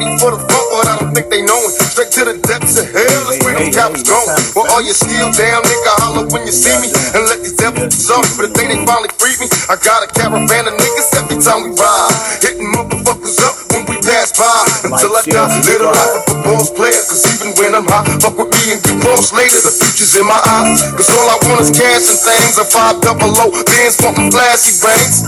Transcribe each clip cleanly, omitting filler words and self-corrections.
ready for the funk, but I don't think they know it. Straight to the depths of hell is where them cops go. Well, all you still down, nigga, holler when you see me. And let these devils suck, but the day they finally free me, I got a caravan of niggas every time we ride. Hitting motherfuckers up when we pass by. Until I die, live the life of a boss player. Cause even when I'm high, fuck with me and get close later. The future's in my eyes. Cause all I want is cash and things. A 5 double O, bands wanting flashy bangs.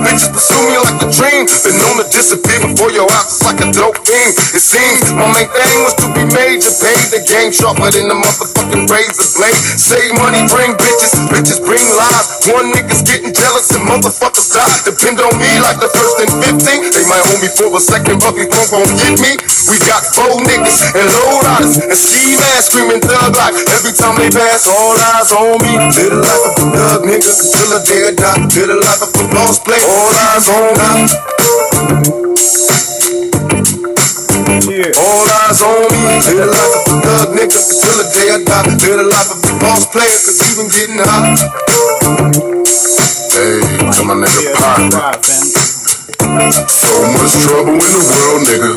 Bitches pursue me like a dream. Been known to disappear before your eyes, it's like a dope thing. It seems my main thing was to be major. Pay the game sharper than the motherfucking razor blade. Save money, bring bitches, bitches bring lies. One nigga's getting jealous and motherfuckers die. Depend on me like the first and 15. They might hold me for a second, but before gon' get me. We got 4 niggas and low riders and ski masks screaming thug like every time they pass. All eyes on me. Live the life of a thug nigga until the day I die. Live the life of a boss play. All eyes on me. Yeah. All eyes on me. Live the life of a thug nigga until the day I die. Live the life of a boss player, cause even getting hot. Hey, to my nigga Pop. So much trouble in the world, nigga.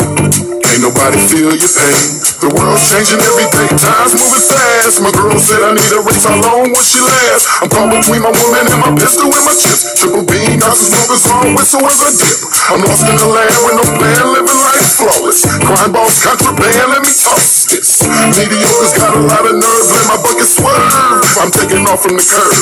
Ain't nobody feel your pain. The world's changing every day, time's moving fast. My girl said I need a race, how long will she last? I'm caught between my woman and my pistol and my chips. Triple beam, got some smokers on, whistle as I dip. I'm lost in the land with no plan, living life flawless. Crime boss, contraband, let me toss this. Mediocres got a lot of nerves, let my bucket swerve. I'm taking off from the curb.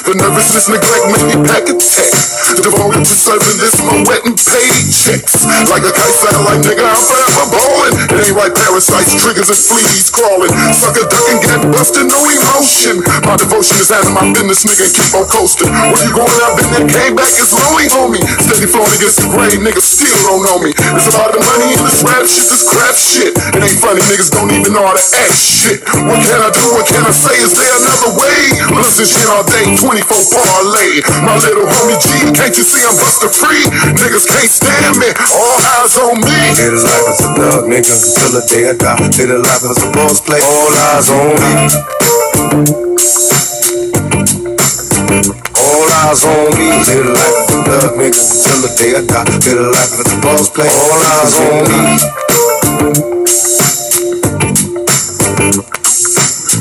The nervousness, neglect, make me pack a tech. Devoted to serving this, my wet and paid checks. Like a kite satellite, nigga, I'm forever ballin'. It ain't right, parasites, triggers and fleas crawling. Sucker duck and get busted, no emotion. My devotion is handling my business, nigga, and keep on coasting. Where you going, I've been there, came back, it's lonely, homie. Steady flowing against the grave, niggas still don't know me. It's about the money in this rap shit, this crap shit. It ain't funny, niggas don't even know how to act shit. What can I do, what can I say, is there another way? Listen shit all day, 24 parlay. My little homie G, can't you see I'm buster free? Niggas can't stand me, all eyes on me. Live the life as a thug, nigga, until the day I die. Live the life as a boss play, all eyes on me. All eyes on me. Live the life as a thug, nigga, until the day I die. Live the life as a boss play, all eyes on me.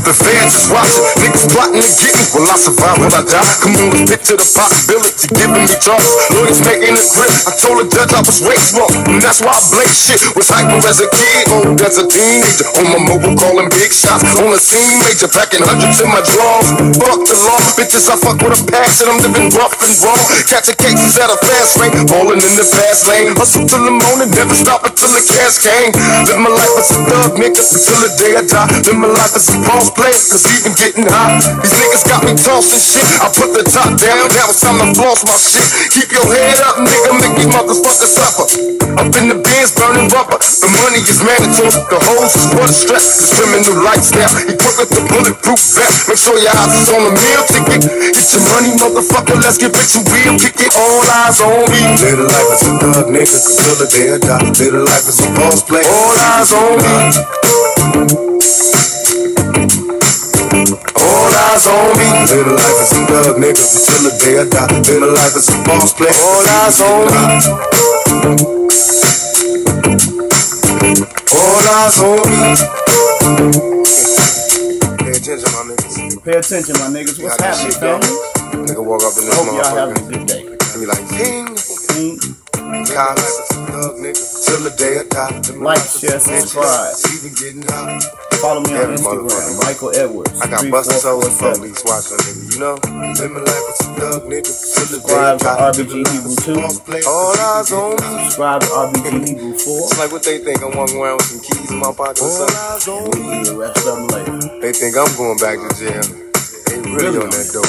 The fans is watching, niggas plotting to get me. Will I survive, will I die? Come on, let's picture the possibility, giving me charges. Lawyers making a grip, I told the judge I was raised wrong, and that's why I blame shit. Was hyper as a kid, old as a teenager. On my mobile calling big shots, on the scene major, packing hundreds in my drawers. Fuck the law, bitches I fuck with a passion. I'm living rough and raw, catching cases at a fast rate, falling in the fast lane. Hustle till the morning, never stop until the cash came. Live my life as a thug, nigga, until the day I die. Live my life as a boss play, cause even getting hot. These niggas got me tossing shit. I put the top down, now it's time to floss my shit. Keep your head up, nigga, make these motherfuckers suffer. Up in the bins, burning rubber. The money is mandatory, the hoes is for the stress. The criminal lifestyle, equipped with the bulletproof vest. Make sure your eyes is on the meal ticket. Get your money, motherfucker, let's get rich and real. Kick it, all eyes on me. Live the life as a thug, nigga, until the day I die. Live the life as a boss play, all eyes on me. All eyes on me. Live the life as a thug, nigga, until the day I die. Live the life as a boss play. All eyes on me. All eyes on me. Pay attention, my niggas. Pay attention, my niggas. What's happening, family? Nigga walk up in this hope y'all having a good day. And be like, ping, ping. Collins, thug, nigga, till the day I die. Like, share, subscribe. Even getting hot. Follow me on Instagram, Michael Edwards. I got busted souls and police watching, nigga, you know? Live my life as a thug, nigga, till the day I die. Subscribe to RBG Hebrew 2. All eyes on me. Subscribe to RBG Hebrew 4. It's like what they think, I'm walking around with some keys in my pocket or something. And we'll do the rest of them later. They think I'm going back to jail. They really on that dope.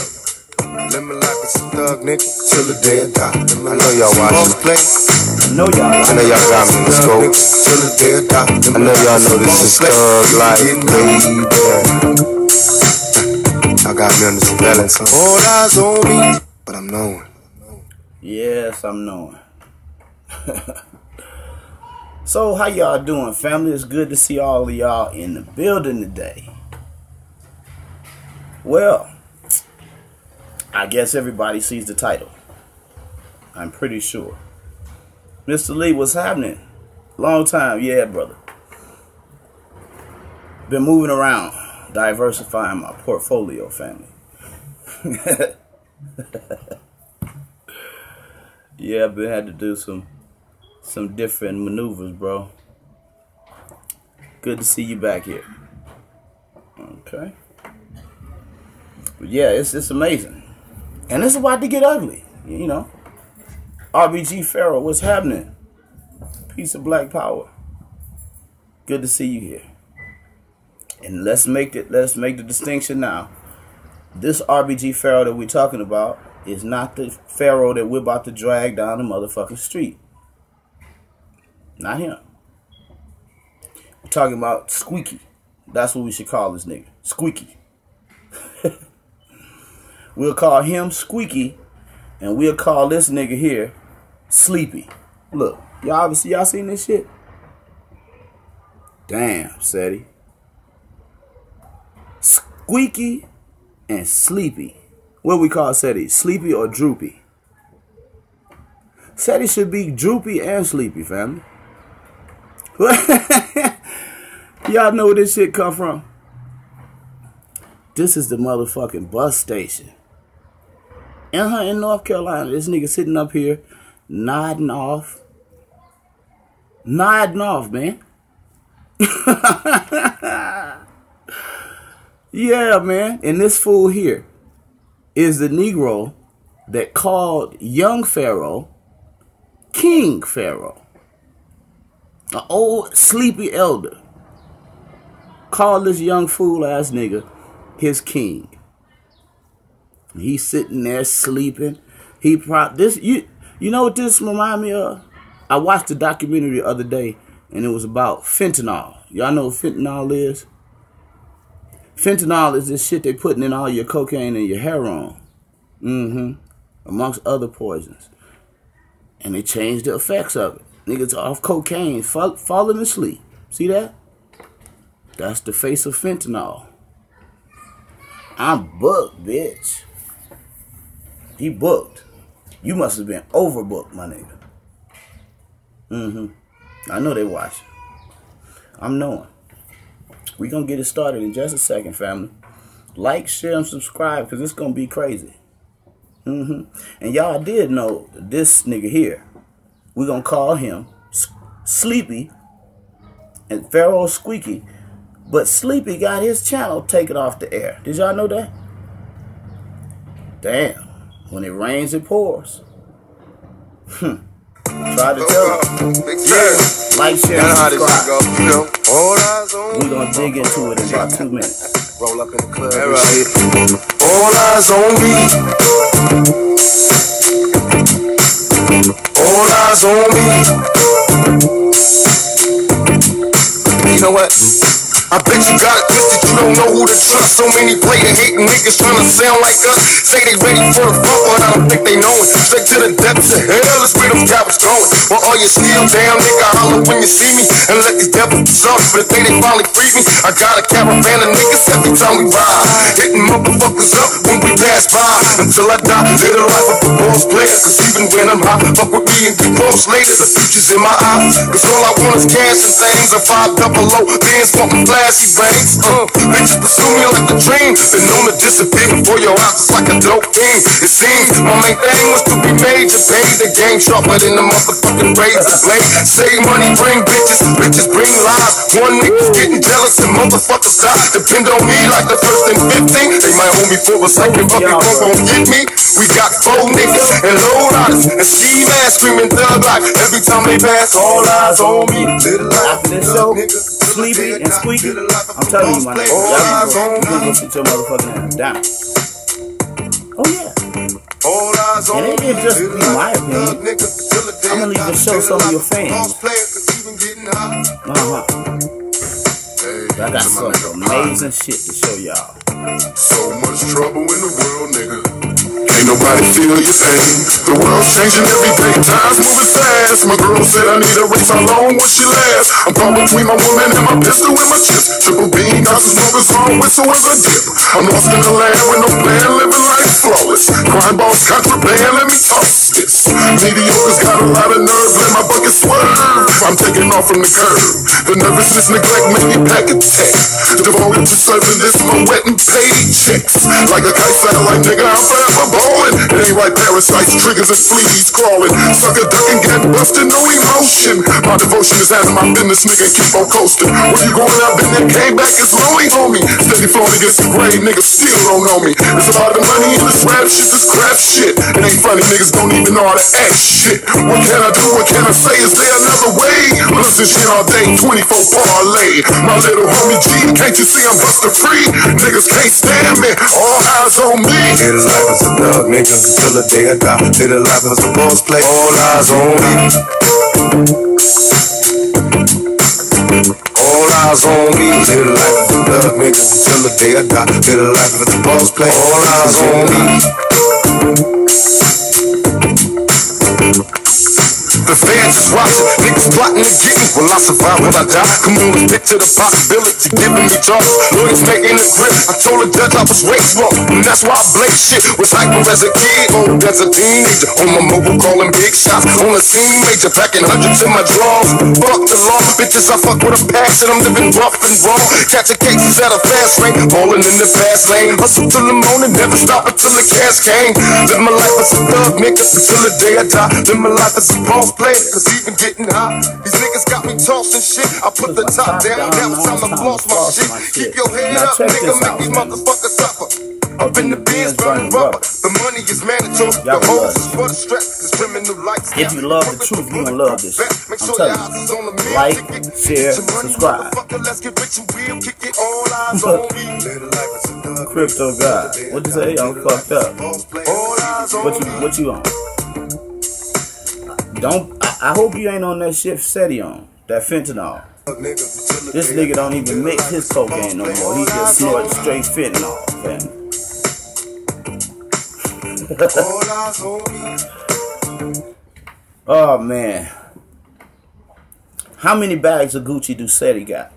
Live my life as a thug, nigga, till the day I die. I know y'all watching the play. I know y'all got me in the scope. Till the day I die. I know y'all know this is thug life, baby. I got me on the surveillance. All eyes on me, but I'm knowing. Yes, I'm knowing. So, how y'all doing, family? It's good to see all of y'all in the building today. Well, I guess everybody sees the title. I'm pretty sure. Mr. Lee, what's happening? Long time, yeah, brother. Been moving around, diversifying my portfolio, family. Yeah, I've been had to do some different maneuvers, bro. Good to see you back here. Okay. But yeah, it's amazing. And it's about to get ugly, you know. RBG Pharoah, what's happening? Peace of Black Power. Good to see you here. And let's make the distinction now. This RBG Pharoah that we're talking about is not the Pharoah that we're about to drag down the motherfucking street. Not him. We're talking about Squeaky. That's what we should call this nigga. Squeaky. We'll call him Squeaky, and we'll call this nigga here Sleepy. Look, y'all seen this shit? Damn, Seti. Squeaky and Sleepy. What we call Seti? Sleepy or Droopy? Seti should be Droopy and Sleepy, family. Y'all know where this shit come from? This is the motherfucking bus station. In North Carolina, this nigga sitting up here nodding off. Nodding off, man. Yeah, man. And this fool here is the Negro that called young Pharaoh King Pharaoh. An old sleepy elder called this young fool ass nigga his king. He's sitting there sleeping. You know what this remind me of? I watched a documentary the other day, and it was about fentanyl. Y'all know what fentanyl is? Fentanyl is this shit they putting in all your cocaine and your heroin. Amongst other poisons. And they changed the effects of it. Niggas off cocaine, falling asleep. See that? That's the face of fentanyl. I'm booked, bitch. He booked. You must have been overbooked, my nigga. I know they watching. I'm knowing. We gonna get it started in just a second, family. Like, share, and subscribe, because it's gonna be crazy. And y'all did know this nigga here. We're gonna call him Sleepy and Pharoah Squeaky. But Sleepy got his channel taken off the air. Did y'all know that? Damn. When it rains, it pours. Try to tell you. Yeah. Like, share, and subscribe. We're going to dig into it in about 2 minutes. Roll up in the club. All eyes on me. All eyes on me. You know what? I bet you got it twisted, you don't know who to trust. So many player hating niggas trying to sound like us. Say they ready for the front, but I don't think they know it. Straight to the depths of hell is where them cowards going. Well, all you still down, nigga, holler when you see me. And let these devils be sorry for the day they finally free me. I got a caravan of niggas every time we ride. Hitting motherfuckers up when we pass by. Until I die, live the life of a boss player. Cause even when I'm high, fuck with me and get close later. The future's in my eyes. Cause all I want is cash and things. A 5 double O, bands wanting flashy bangs. Bitches pursue me like a dream. Been known to disappear before your eyes, it's like a dope thing. It seems my main thing was to be major. Pay the game sharper than the motherfucking razor blade. Save money, bring bitches, bitches bring lies. One nigga's getting jealous and motherfuckers die. Depend on me like the first and 15. They might hold me for a second, but they won't get me. We got 4 niggas and low riders and ski masks screaming thug like every time they pass. All eyes on me. After this show, Sleepy and Squeaky, I'm telling you, my nigga, y'all gonna go sit your motherfucking ass down. Oh yeah. And it ain't just be my opinion. I'm gonna even show some of your fans. I got some amazing shit to show y'all. So much trouble in the world, nigga. Ain't nobody feel your pain. The world's changing every day, time's moving fast. My girl said I need a race, how long will she last? I'm caught between my woman and my pistol in my chest. Triple beam, got some smokers on whistle as I dip. I'm lost in the land with no plan, living life flawless. Crime boss, contraband, let me toss this. Mediocre's got a lot of nerve, let my bucket swerve. I'm taking off from the curb. The nervousness, neglect make me pack a tech. Devoted to serving this, my wet and paid checks. Like a kite satellite, nigga, I'm forever ballin'. It ain't right, parasites, triggers, and fleas crawling. Sucker ducking, get busted, no emotion. My devotion is having my business, nigga, keep on coasting. Where you going, I've been there, came back, it's lonely, homie. Steady flowing against the grave, niggas still don't know me. There's a lot of money in this rap shit, this crap shit. It ain't funny, niggas don't even know how to act shit. What can I do, what can I say, is there another way? Listen shit all day, 24 parlay. My little homie G, can't you see I'm busted free? Niggas can't stand me, all eyes on me. Live life as a thug, nigga, till the day I die. Live life as a boss play, all eyes on me. All eyes on me. Live life as a thug, nigga, till the day I die. Live life as a boss play, all eyes on me. The fans is watching, niggas plotting to get me. Will I survive, will I die? Come on, let's picture the possibility, giving me charges. Lawyers making a grip, I told the judge I was race wrong. And that's why I blaze shit. Was hyper as a kid, old as a teenager. On my mobile calling big shots, on the scene major. Packing hundreds in my drawers. Fuck the law, bitches I fuck with a passion. I'm living rough and raw. Catching cases at a fast lane, falling in the fast lane. Hustle till the morning, never stop until the cash came. Live my life as a thug, nigga, until the day I die. Live my life as a boss play, cause even getting hot. These niggas got me tossing shit. I put the top down, now it's time to floss my shit. Keep your head up, nigga, make these motherfuckers suffer. Up in the bins, burning rubber. The money is mandatory, the hoes is for the stress. Cause criminal lights. If you love the truth, you gonna love this shit. I'm telling you. Like, share, subscribe. Crypto God. What you say? I'm fucked up. What you on? I hope you ain't on that shit SETI on. That fentanyl. This nigga don't even mix his cocaine no more. He just snorting straight fentanyl, fam. Oh man. How many bags of Gucci do SETI got?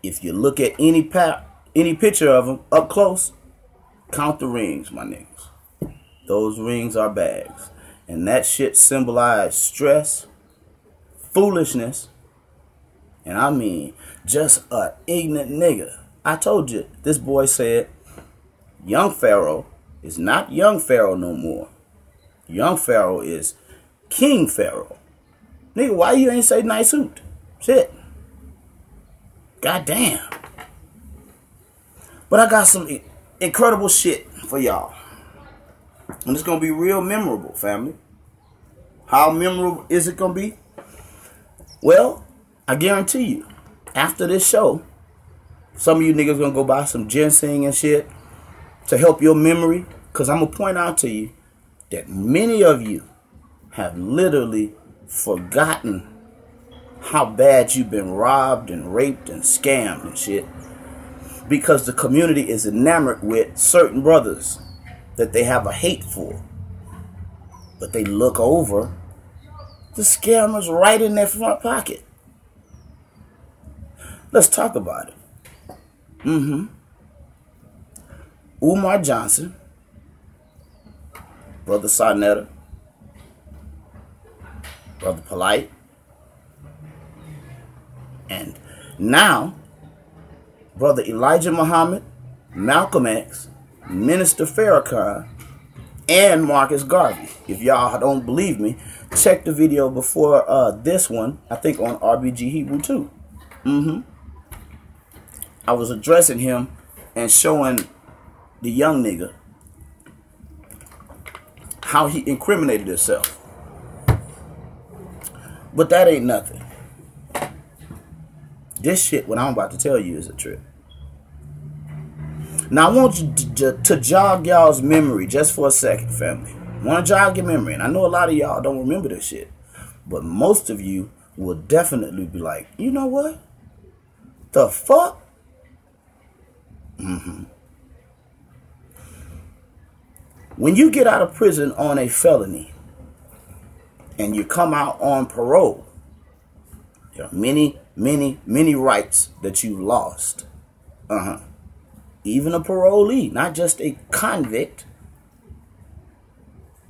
If you look at any picture of him up close, count the rings, my niggas. Those rings are bags. And that shit symbolized stress, foolishness, and I mean just a ignorant nigga. I told you, this boy said, young Pharoah is not young Pharoah no more. Young Pharoah is King Pharoah. Nigga, why you ain't say nice suit? Shit. Goddamn. But I got some incredible shit for y'all. And it's going to be real memorable, family. How memorable is it going to be? Well, I guarantee you, after this show, some of you niggas going to go buy some ginseng and shit to help your memory. Because I'm going to point out to you that many of you have literally forgotten how bad you've been robbed and raped and scammed and shit. Because the community is enamored with certain brothers that they have a hate for. But they look over the scammers right in their front pocket. Let's talk about it. Umar Johnson, Brother Sarnetta, Brother Polite, and now Brother Elijah Muhammad, Malcolm X, Minister Farrakhan, and Marcus Garvey. If y'all don't believe me, check the video before this one, I think on RBG Hebrew 2. I was addressing him and showing the young nigga how he incriminated himself. But that ain't nothing. This shit, what I'm about to tell you, is a trip. Now, I want you to jog y'all's memory just for a second, family. I want to jog your memory. And I know a lot of y'all don't remember this shit. But most of you will definitely be like, you know what? The fuck? When you get out of prison on a felony and you come out on parole, there are many, many, many rights that you lost. Even a parolee, not just a convict.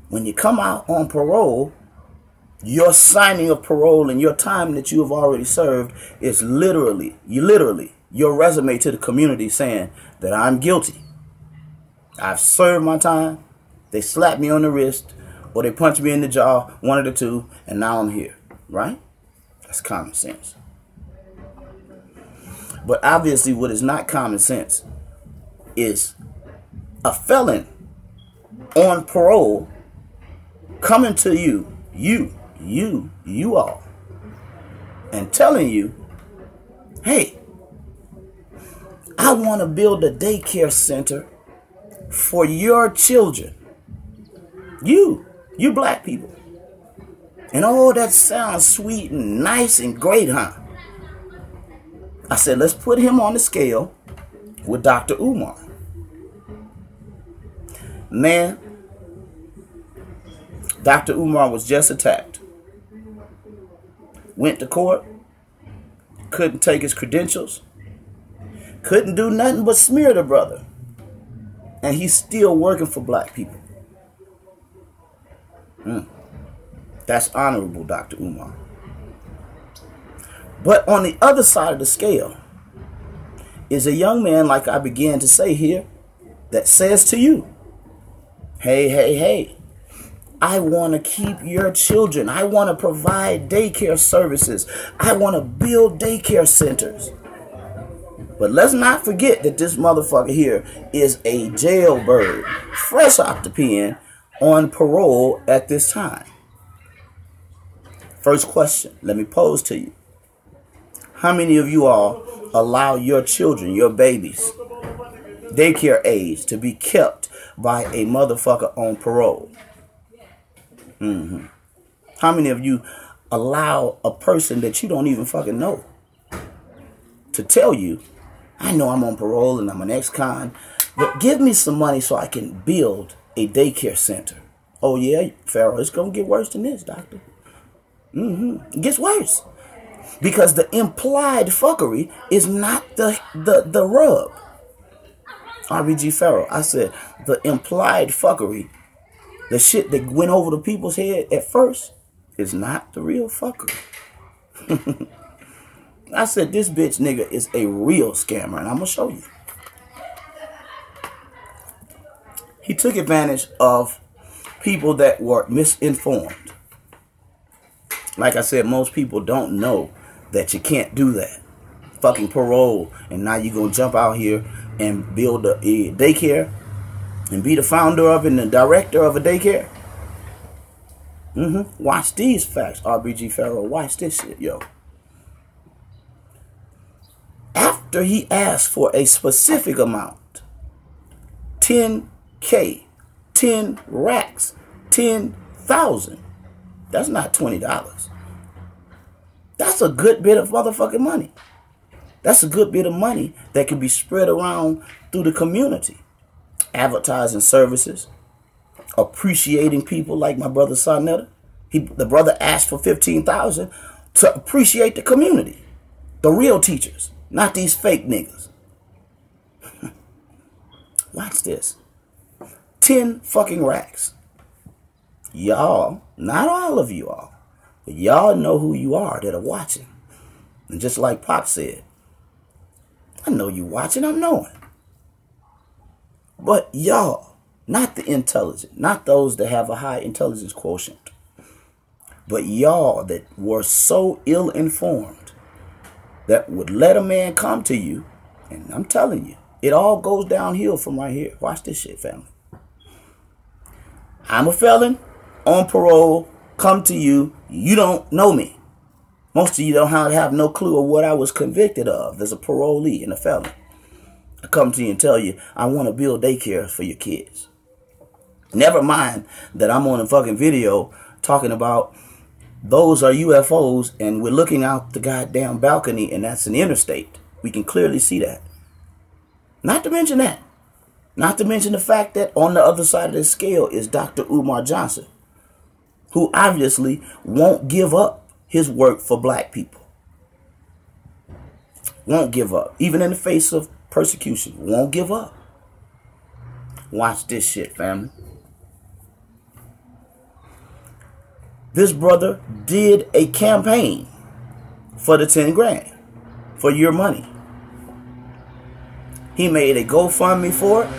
When you come out on parole, Your signing of parole and your time that you have already served is literally your resume to the community saying that I'm guilty. I've served my time. They slapped me on the wrist or they punched me in the jaw, one of the two, and now I'm here, right? That's common sense. But obviously what is not common sense is a felon on parole coming to you all, and telling you, hey, I want to build a daycare center for your children. You black people. And oh, that sounds sweet and nice and great, huh? I said, let's put him on the scale with Dr. Umar. Man, Dr. Umar was just attacked. Went to court. Couldn't take his credentials. Couldn't do nothing but smear the brother. And he's still working for black people. That's honorable, Dr. Umar. But on the other side of the scale is a young man, like I began to say here, that says to you, hey, I want to keep your children. I want to provide daycare services. I want to build daycare centers. But let's not forget that this motherfucker here is a jailbird, fresh off the pen, on parole at this time. First question, let me pose to you. How many of you all allow your children, your babies, daycare age, to be kept by a motherfucker on parole? How many of you allow a person that you don't even fucking know to tell you, I know I'm on parole and I'm an ex-con, but give me some money so I can build a daycare center? Oh yeah, Pharoah, it's going to get worse than this, doctor. It gets worse. Because the implied fuckery is not the rub. RBG Pharoah, I said the implied fuckery, the shit that went over the people's head at first, is not the real fuckery. I said this bitch nigga is a real scammer, and I'm going to show you. He took advantage of people that were misinformed. Like I said, most people don't know that you can't do that. Fucking parole, and now you're going to jump out here and build a daycare and be the founder of and the director of a daycare. Watch these facts, RBG Pharoah. Watch this shit, yo. After he asked for a specific amount, 10K, 10 racks, 10,000. That's not $20. That's a good bit of motherfucking money. That's a good bit of money that can be spread around through the community. Advertising services, appreciating people like my brother Sarnetta. The brother asked for $15,000 to appreciate the community. The real teachers, not these fake niggas. Watch this. 10 fucking racks. Y'all, not all of you all, but y'all know who you are that are watching. And just like Pop said, I know you watching, I'm knowing. But y'all, not the intelligent, not those that have a high intelligence quotient, but y'all that were so ill-informed that would let a man come to you, and I'm telling you, it all goes downhill from right here. Watch this shit, family. I'm a felon on parole, come to you, you don't know me. Most of you don't have no clue of what I was convicted of as a parolee and a felon. I come to you and tell you, I want to build daycare for your kids. Never mind that I'm on a fucking video talking about those are UFOs and we're looking out the goddamn balcony and that's an interstate. We can clearly see that. Not to mention that. Not to mention the fact that on the other side of the scale is Dr. Umar Johnson, who obviously won't give up his work for black people. Won't give up. Even in the face of persecution. Won't give up. Watch this shit, family. This brother did a campaign for the 10 grand, for your money. He made a GoFundMe for it.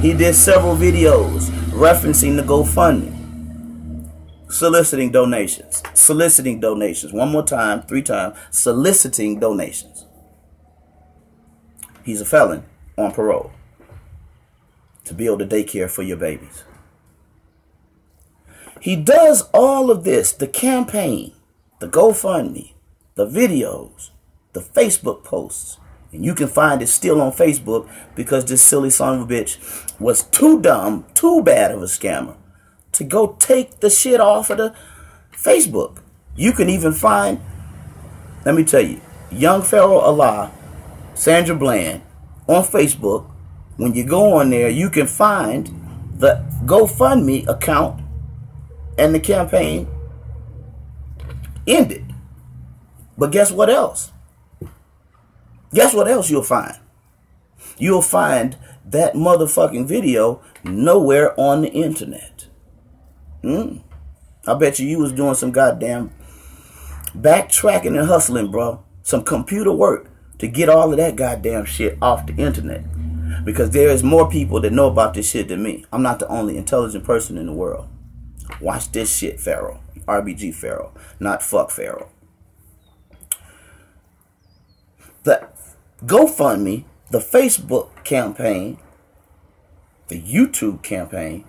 He did several videos referencing the GoFundMe. Soliciting donations. Soliciting donations. One more time, 3 times. Soliciting donations. He's a felon on parole to build a daycare for your babies. He does all of this, the campaign, the GoFundMe, the videos, the Facebook posts. And you can find it still on Facebook because this silly son of a bitch was too dumb, too bad of a scammer to go take the shit off of the Facebook. You can even find, let me tell you, young Pharoah Allah, Sandra Bland, on Facebook. When you go on there, you can find the GoFundMe account and the campaign ended. But guess what else? Guess what else you'll find? You'll find that motherfucking video nowhere on the internet. I bet you was doing some goddamn backtracking and hustling, bro. Some computer work to get all of that goddamn shit off the internet. Because there is more people that know about this shit than me. I'm not the only intelligent person in the world. Watch this shit, Pharoah. RBG Pharoah, not fuck Pharoah. The GoFundMe, the Facebook campaign, the YouTube campaign,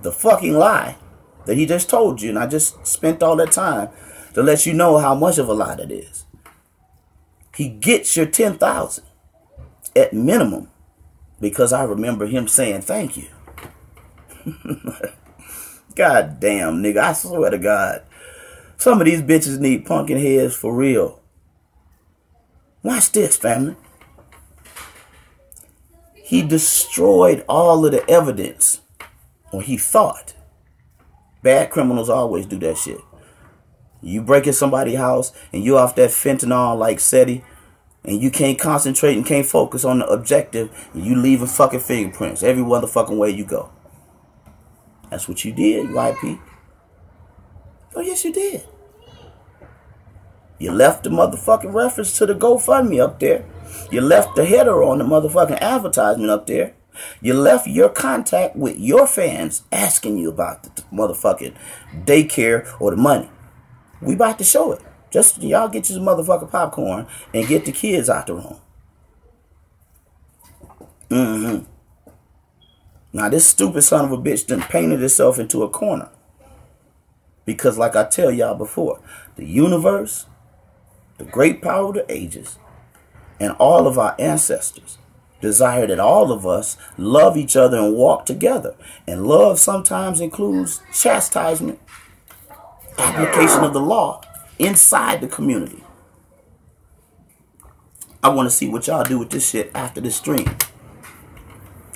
the fucking lie that he just told you, and I just spent all that time to let you know how much of a lie that is. He gets your 10,000 at minimum because I remember him saying thank you. God damn, nigga, I swear to God, some of these bitches need pumpkin heads for real. Watch this, family. He destroyed all of the evidence, or he thought. Bad criminals always do that shit. You break in somebody's house and you off that fentanyl like SETI, and you can't concentrate and can't focus on the objective, and you leaving fucking fingerprints every motherfucking way you go. That's what you did, YP. Oh, yes, you did. You left the motherfucking reference to the GoFundMe up there. You left the header on the motherfucking advertisement up there. You left your contact with your fans asking you about the motherfucking daycare or the money. We about to show it. Just y'all get your motherfucking popcorn and get the kids out the room. Now this stupid son of a bitch done painted itself into a corner. Because like I tell y'all before, the universe, the great power of the ages, and all of our ancestors desire that all of us love each other and walk together. And love sometimes includes chastisement, application of the law inside the community. I want to see what y'all do with this shit after this stream.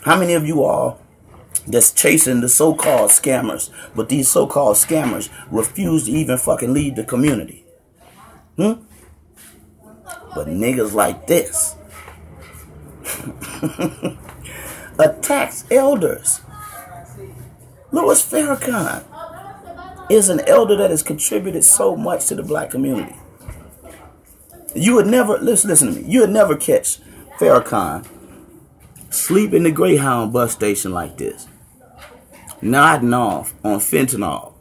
How many of you all that's chasing the so-called scammers, but these so-called scammers refuse to even fucking leave the community? But niggas like this attacks elders. Louis Farrakhan is an elder that has contributed so much to the black community. You would never, listen to me, you would never catch Farrakhan sleep in the Greyhound bus station like this, nodding off on fentanyl.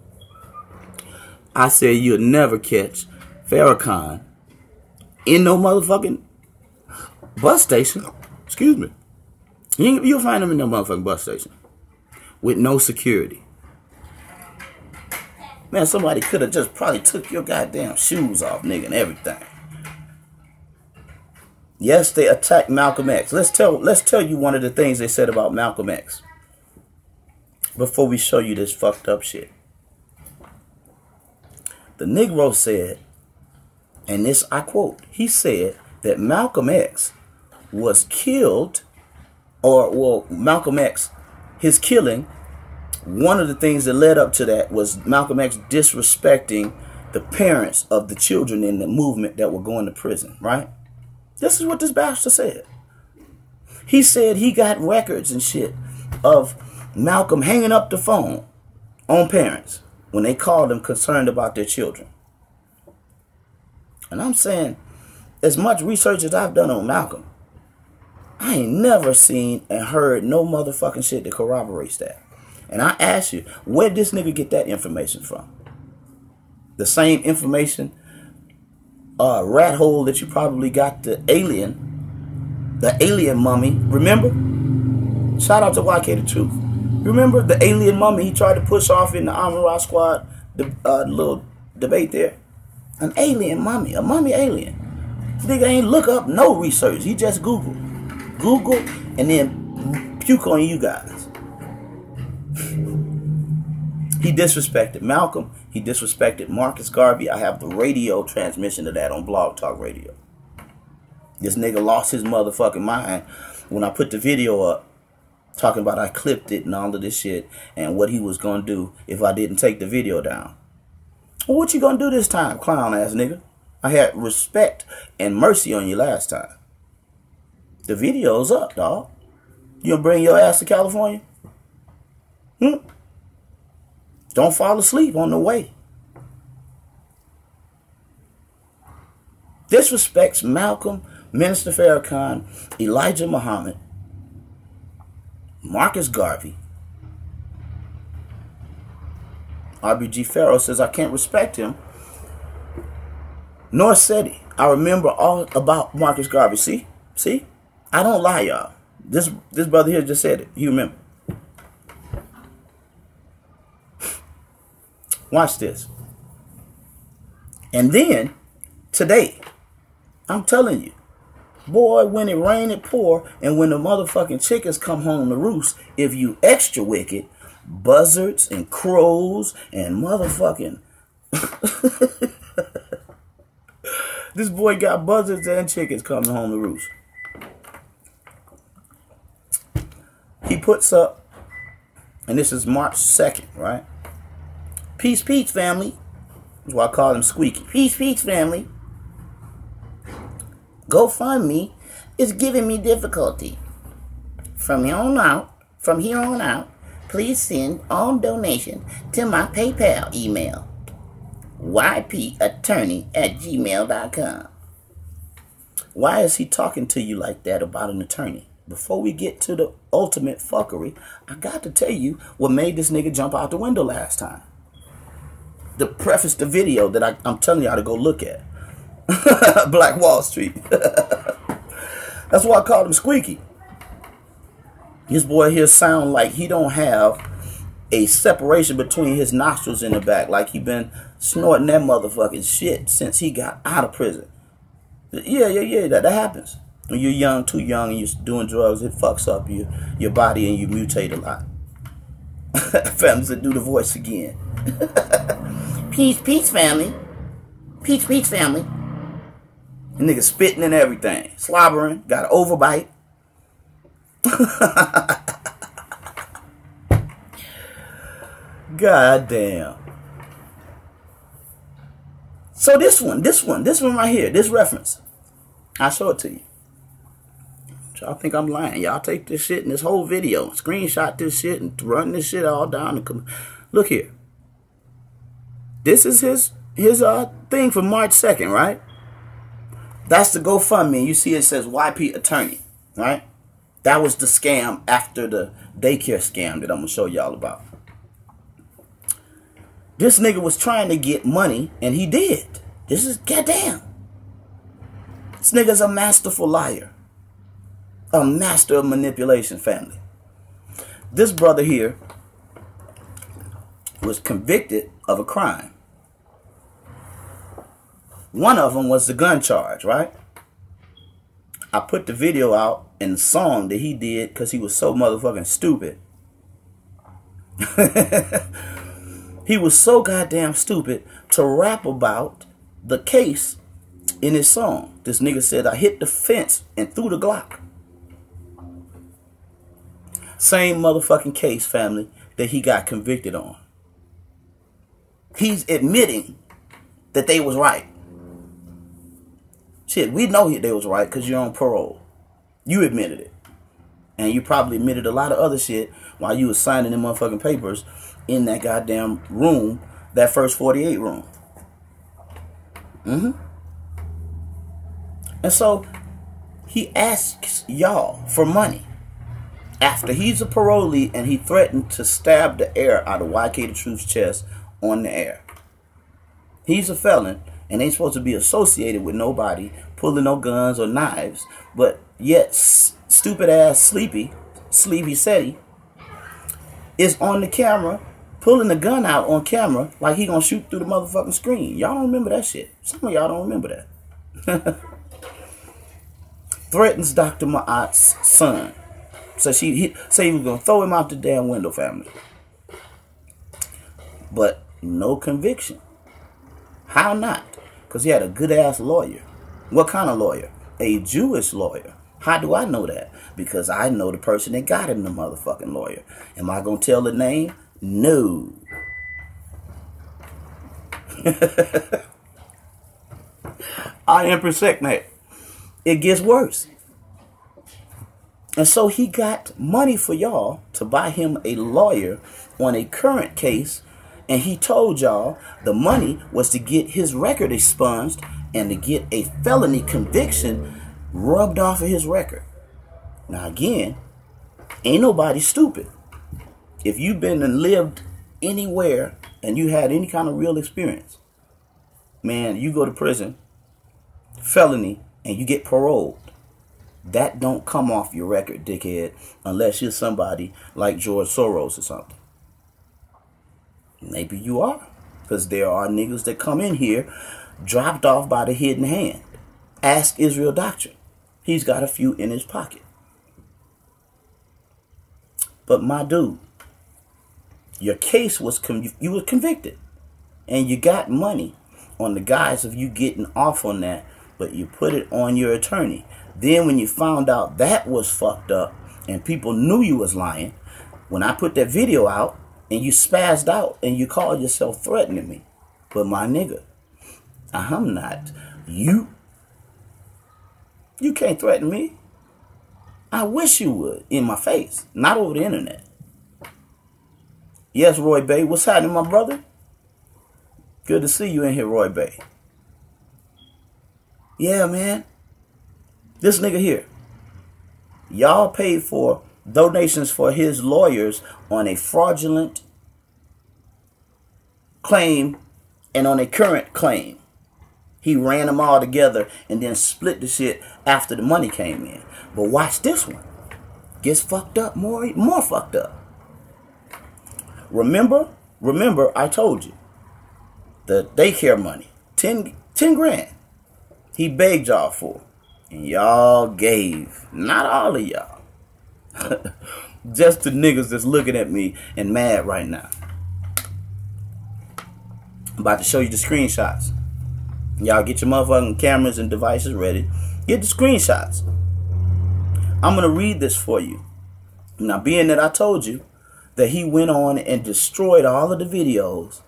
I said you'd never catch Farrakhan in no motherfucking bus station. Excuse me. You'll find him in no motherfucking bus station with no security. Man, somebody could have just probably took your goddamn shoes off, nigga, and everything. Yes, they attacked Malcolm X. Let's tell you one of the things they said about Malcolm X before we show you this fucked up shit. The Negro said, and this I quote, he said that Malcolm X was killed, Malcolm X, his killing, one of the things that led up to that was Malcolm X disrespecting the parents of the children in the movement that were going to prison, right? This is what this bastard said. He said he got records and shit of Malcolm hanging up the phone on parents when they called them concerned about their children. And I'm saying, as much research as I've done on Malcolm, I ain't never seen and heard no motherfucking shit that corroborates that. And I ask you, where did this nigga get that information from? The same information, rat hole that you probably got the alien mummy. Remember? Shout out to YK the Truth. Remember the alien mummy he tried to push off in the Amara Squad, the little debate there? An alien mummy, a mummy alien. Nigga ain't look up no research. He just Google, and then puke on you guys. He disrespected Malcolm. He disrespected Marcus Garvey. I have the radio transmission of that on Blog Talk Radio. This nigga lost his motherfucking mind when I put the video up talking about I clipped it and all of this shit and what he was going to do if I didn't take the video down. Well, what you going to do this time, clown ass nigga? I had respect and mercy on you last time. The video's up, dog. You gonna bring your ass to California? Don't fall asleep on the way. Disrespects Malcolm, Minister Farrakhan, Elijah Muhammad, Marcus Garvey. RBG Pharoah says I can't respect him. Nor said he. I remember all about Marcus Garvey. See? I don't lie, y'all. This brother here just said it. You remember. Watch this. And then, today, I'm telling you, boy, when it rain, it pour, and when the motherfucking chickens come home to roost, if you extra wicked, buzzards and crows and motherfucking... This boy got buzzards and chickens coming home to roost. He puts up, and this is March 2nd, right? Peace, family. That's why I call him Squeaky. Peace, family. GoFundMe is giving me difficulty. From here on out, please send all donations to my PayPal email. ypattorney@gmail.com. Why is he talking to you like that about an attorney? Before we get to the ultimate fuckery, I got to tell you what made this nigga jump out the window last time. To preface the video that I'm telling y'all to go look at. Black Wall Street. That's why I called him Squeaky. This boy here sound like he don't have a separation between his nostrils in the back, like he been snorting that motherfucking shit since he got out of prison. Yeah, that happens. When you're young, too young, and you're doing drugs, it fucks up your body and you mutate a lot. Families that do the voice again. Peace, family. Peace, family. The nigga spitting and everything. Slobbering. Got an overbite. God damn. So this one right here, this reference, I'll show it to you. Y'all think I'm lying. Y'all take this shit in this whole video, screenshot this shit and run this shit all down and come. Look here. This is his thing for March 2nd, right? That's the GoFundMe. You see it says YP attorney, right? That was the scam after the daycare scam that I'm going to show y'all about. This nigga was trying to get money, and he did. This is goddamn. This nigga's a masterful liar. A master of manipulation, family. This brother here was convicted of a crime. One of them was the gun charge, right? I put the video out and the song that he did because he was so motherfucking stupid. He was so goddamn stupid to rap about the case in his song. This nigga said, I hit the fence and threw the Glock. Same motherfucking case, family, that he got convicted on. He's admitting that they was right. Shit, we know they was right because you're on parole. You admitted it. And you probably admitted a lot of other shit while you was signing them motherfucking papers in that goddamn room That first 48 room. And so he asks y'all for money after he's a parolee and he threatened to stab the air out of YK the Truth's chest on the air. He's a felon and ain't supposed to be associated with nobody pulling no guns or knives, but yet stupid ass Sleepy Seti is on the camera pulling the gun out on camera like he gonna shoot through the motherfucking screen. Y'all don't remember that shit. Some of y'all don't remember that. Threatens Dr. Ma'at's son. So he was gonna throw him out the damn window, family. But no conviction. How not? Because he had a good ass lawyer. What kind of lawyer? A Jewish lawyer. How do I know that? Because I know the person that got him the motherfucking lawyer. Am I gonna tell the name? No. I am that. It gets worse. And so he got money for y'all to buy him a lawyer on a current case. And he told y'all the money was to get his record expunged and to get a felony conviction rubbed off of his record. Now again, ain't nobody stupid. If you've been and lived anywhere and you had any kind of real experience, man, you go to prison, felony, and you get paroled. That don't come off your record, dickhead, unless you're somebody like George Soros or something. Maybe you are, because there are niggas that come in here dropped off by the hidden hand. Ask Israel Doctrine. He's got a few in his pocket. But my dude, your case was, you were convicted. And you got money on the guise of you getting off on that, but you put it on your attorney. Then when you found out that was fucked up and people knew you was lying, when I put that video out and you spazzed out and you called yourself threatening me. But my nigga, I'm not. You can't threaten me. I wish you would, in my face, not over the internet. Yes, Roy Bay, what's happening, my brother? Good to see you in here, Roy Bay. Yeah, man. This nigga here. Y'all paid for donations for his lawyers on a fraudulent claim and on a current claim. He ran them all together and then split the shit after the money came in. But watch this one. Gets fucked up, more fucked up. Remember, I told you. The daycare money. 10 grand. He begged y'all for. And y'all gave. Not all of y'all. Just the niggas that's looking at me and mad right now. I'm about to show you the screenshots. Y'all get your motherfucking cameras and devices ready. Get the screenshots. I'm going to read this for you. Now, being that I told you that he went on and destroyed all of the videos,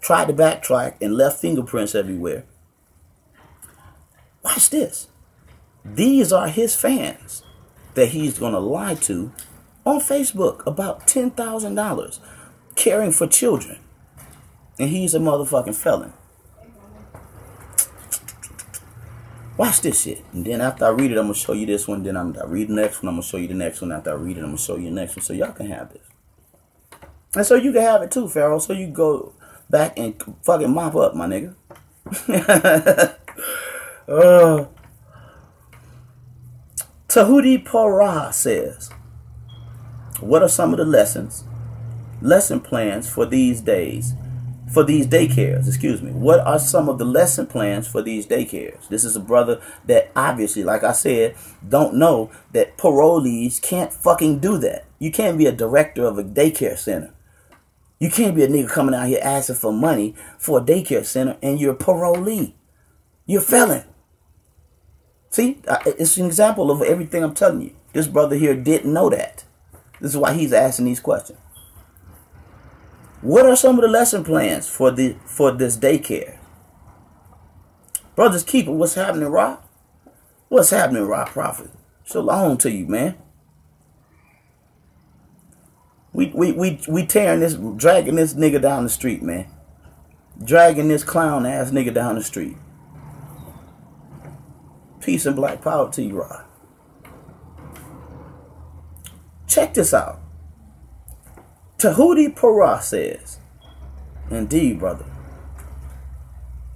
tried to backtrack and left fingerprints everywhere. Watch this. These are his fans that he's going to lie to on Facebook about $10,000 caring for children. And he's a motherfucking felon. Watch this shit. And then after I read it, I'm going to show you this one. Then I'm going to read the next one. I'm going to show you the next one. After I read it, I'm going to show you the next one. So y'all can have this. And so you can have it too, Pharoah. So you can go back and fucking mop up, my nigga. Tahudi Pharoah says, what are some of the lesson plans for these days? For these daycares, What are some of the lesson plans for these daycares? This is a brother that obviously, like I said, don't know that parolees can't fucking do that. You can't be a director of a daycare center. You can't be a nigga coming out here asking for money for a daycare center and you're a parolee. You're a felon. See, it's an example of everything I'm telling you. This brother here didn't know that. This is why he's asking these questions. What are some of the lesson plans for this daycare? Brothers Keeper, what's happening, Rob? What's happening, Rob Prophet? Shalom to you, man. We tearing this, dragging this nigga down the street, man. dragging this clown ass nigga down the street. Peace and black power to you, Rod. Check this out. Tahuti Pharoah says, indeed, brother.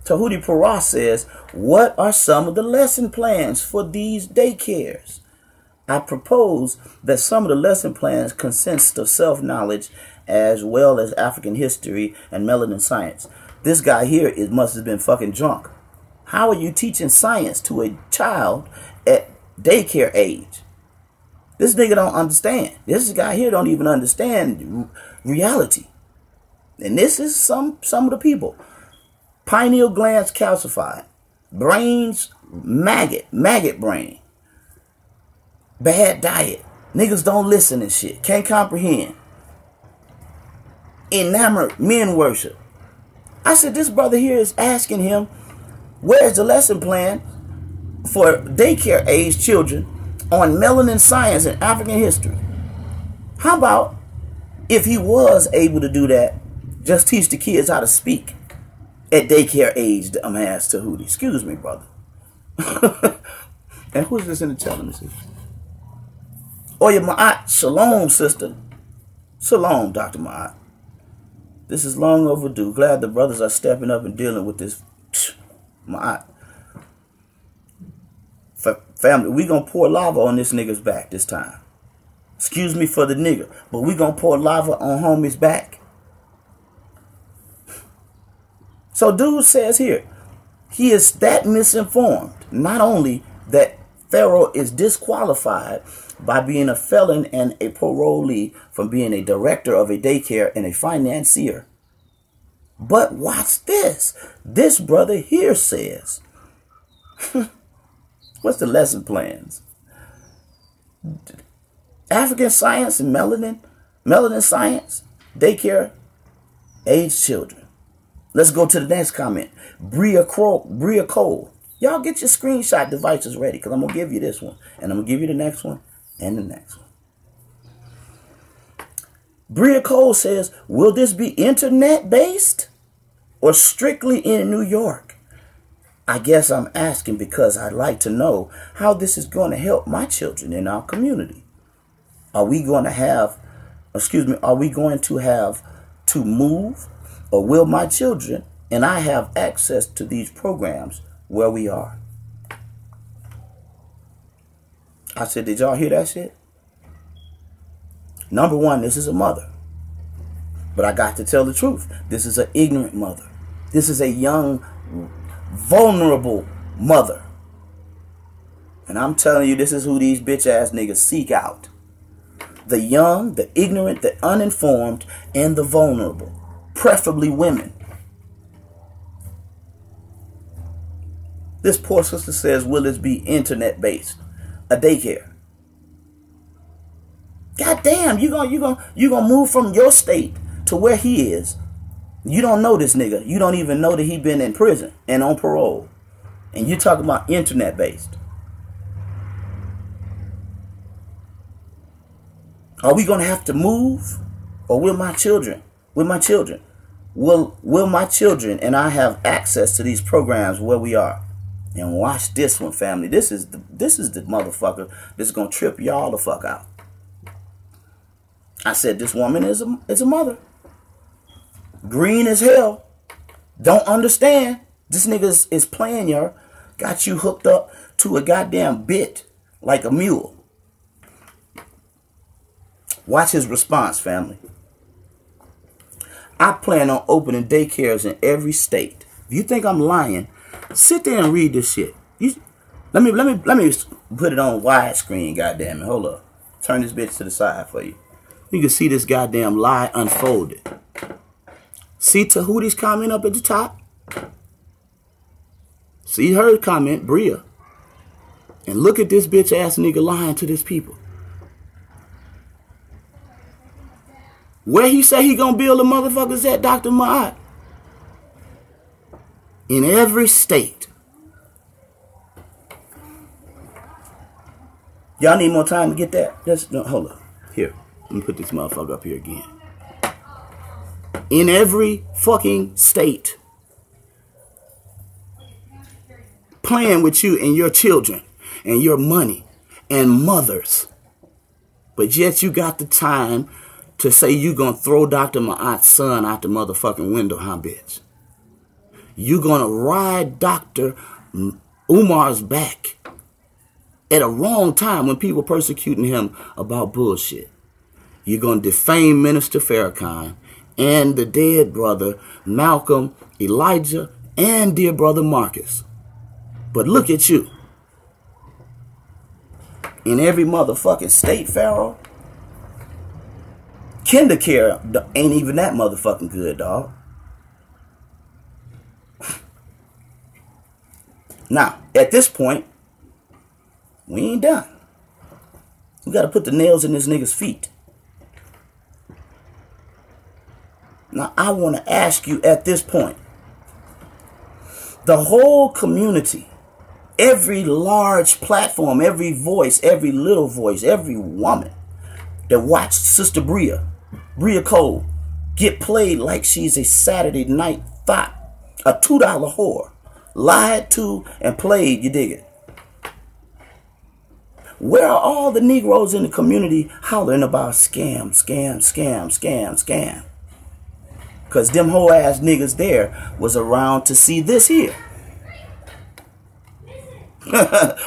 Tahuti Pharoah says, what are some of the lesson plans for these daycares? I propose that some of the lesson plans consist of self-knowledge as well as African history and melanin science. This guy here must have been fucking drunk. How are you teaching science to a child at daycare age? This nigga don't understand. This guy here don't even understand reality. And this is some of the people. Pineal glands calcified. Brains maggot brain. Bad diet. Niggas don't listen and shit. Can't comprehend. Enamored men worship. I said, this brother here is asking him, where's the lesson plan for daycare age children on melanin science and African history? How about if he was able to do that, just teach the kids how to speak at daycare age, dumbass Tahuti. Excuse me, brother. And who's this in the chat? Let me see. Oh, yeah, Ma'at. Shalom, sister. Shalom, Dr. Ma'at. This is long overdue. Glad the brothers are stepping up and dealing with this. Ma'at. Family, we gonna pour lava on this nigga's back this time. Excuse me for the nigga, but we gonna pour lava on homie's back. So dude says here, he is that misinformed. Not only that Pharoah is disqualified by being a felon and a parolee from being a director of a daycare and a financier. But watch this. This brother here says, what's the lesson plans? African science and melanin science, daycare, age children. Let's go to the next comment. Bria Cole. Y'all get your screenshot devices ready because I'm going to give you this one. And I'm going to give you the next one and the next one. Bria Cole says, will this be internet-based or strictly in New York? I guess I'm asking because I'd like to know how this is going to help my children in our community. Are we going to have to move, or will my children and I have access to these programs where we are? I said, did y'all hear that shit? Number one, this is a mother. But I got to tell the truth. This is an ignorant mother. This is a young, vulnerable mother. And I'm telling you, this is who these bitch ass niggas seek out. The young, the ignorant, the uninformed, and the vulnerable. Preferably women. This poor sister says, will this be internet-based? A daycare. God damn, you gonna move from your state to where he is. You don't know this nigga. You don't even know that he been in prison and on parole. And you talking about internet-based. Are we gonna have to move? Or will my children? Will my children and I have access to these programs where we are? And watch this one, family. This is the motherfucker that's gonna trip y'all the fuck out. I said this woman is a mother. Green as hell. Don't understand. This nigga is playing y'all. Got you hooked up to a goddamn bit like a mule. Watch his response, family. I plan on opening daycares in every state. If you think I'm lying, sit there and read this shit. Let me put it on widescreen, goddamn it. Hold up. Turn this bitch to the side for you. You can see this goddamn lie unfolded. See Tahuti's comment up at the top? See her comment, Bria. And look at this bitch ass nigga lying to this people. Where he say he gonna build the motherfuckers at, Dr. Ma'at? In every state. Y'all need more time to get that? Hold up. Here. Let me put this motherfucker up here again. In every fucking state. playing with you and your children and your money and mothers. But yet you got the time to say you gonna throw Dr. Ma'at's son out the motherfucking window, huh, bitch? You gonna ride Dr. Umar's back at a wrong time when people persecuting him about bullshit. You're gonna defame Minister Farrakhan and the dead brother Malcolm, Elijah, and dear brother Marcus. But look at you. In every motherfucking state, Pharaoh, KinderCare ain't even that motherfucking good, dog. Now, at this point, we ain't done. We got to put the nails in this nigga's feet. Now, I want to ask you at this point, the whole community, every large platform, every voice, every little voice, every woman that watched Sister Bria Cole, get played like she's a Saturday night thought, a $2 whore, lied to and played, you dig it? Where are all the Negroes in the community hollering about scam, scam, scam, scam, scam? Because them whole ass niggas there was around to see this here.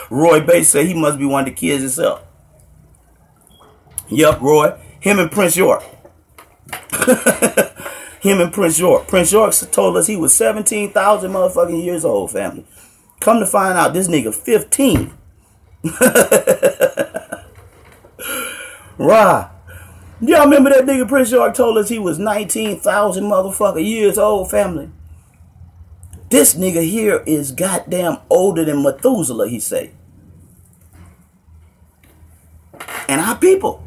Roy Bates said he must be one of the kids himself. Yup, Roy. Him and Prince York. Him and Prince York. Prince York told us he was 17,000 motherfucking years old, family. Come to find out, this nigga 15. Rah. Y'all remember that nigga Prince York told us he was 19,000 motherfucking years old, family? This nigga here is goddamn older than Methuselah, he say. And our people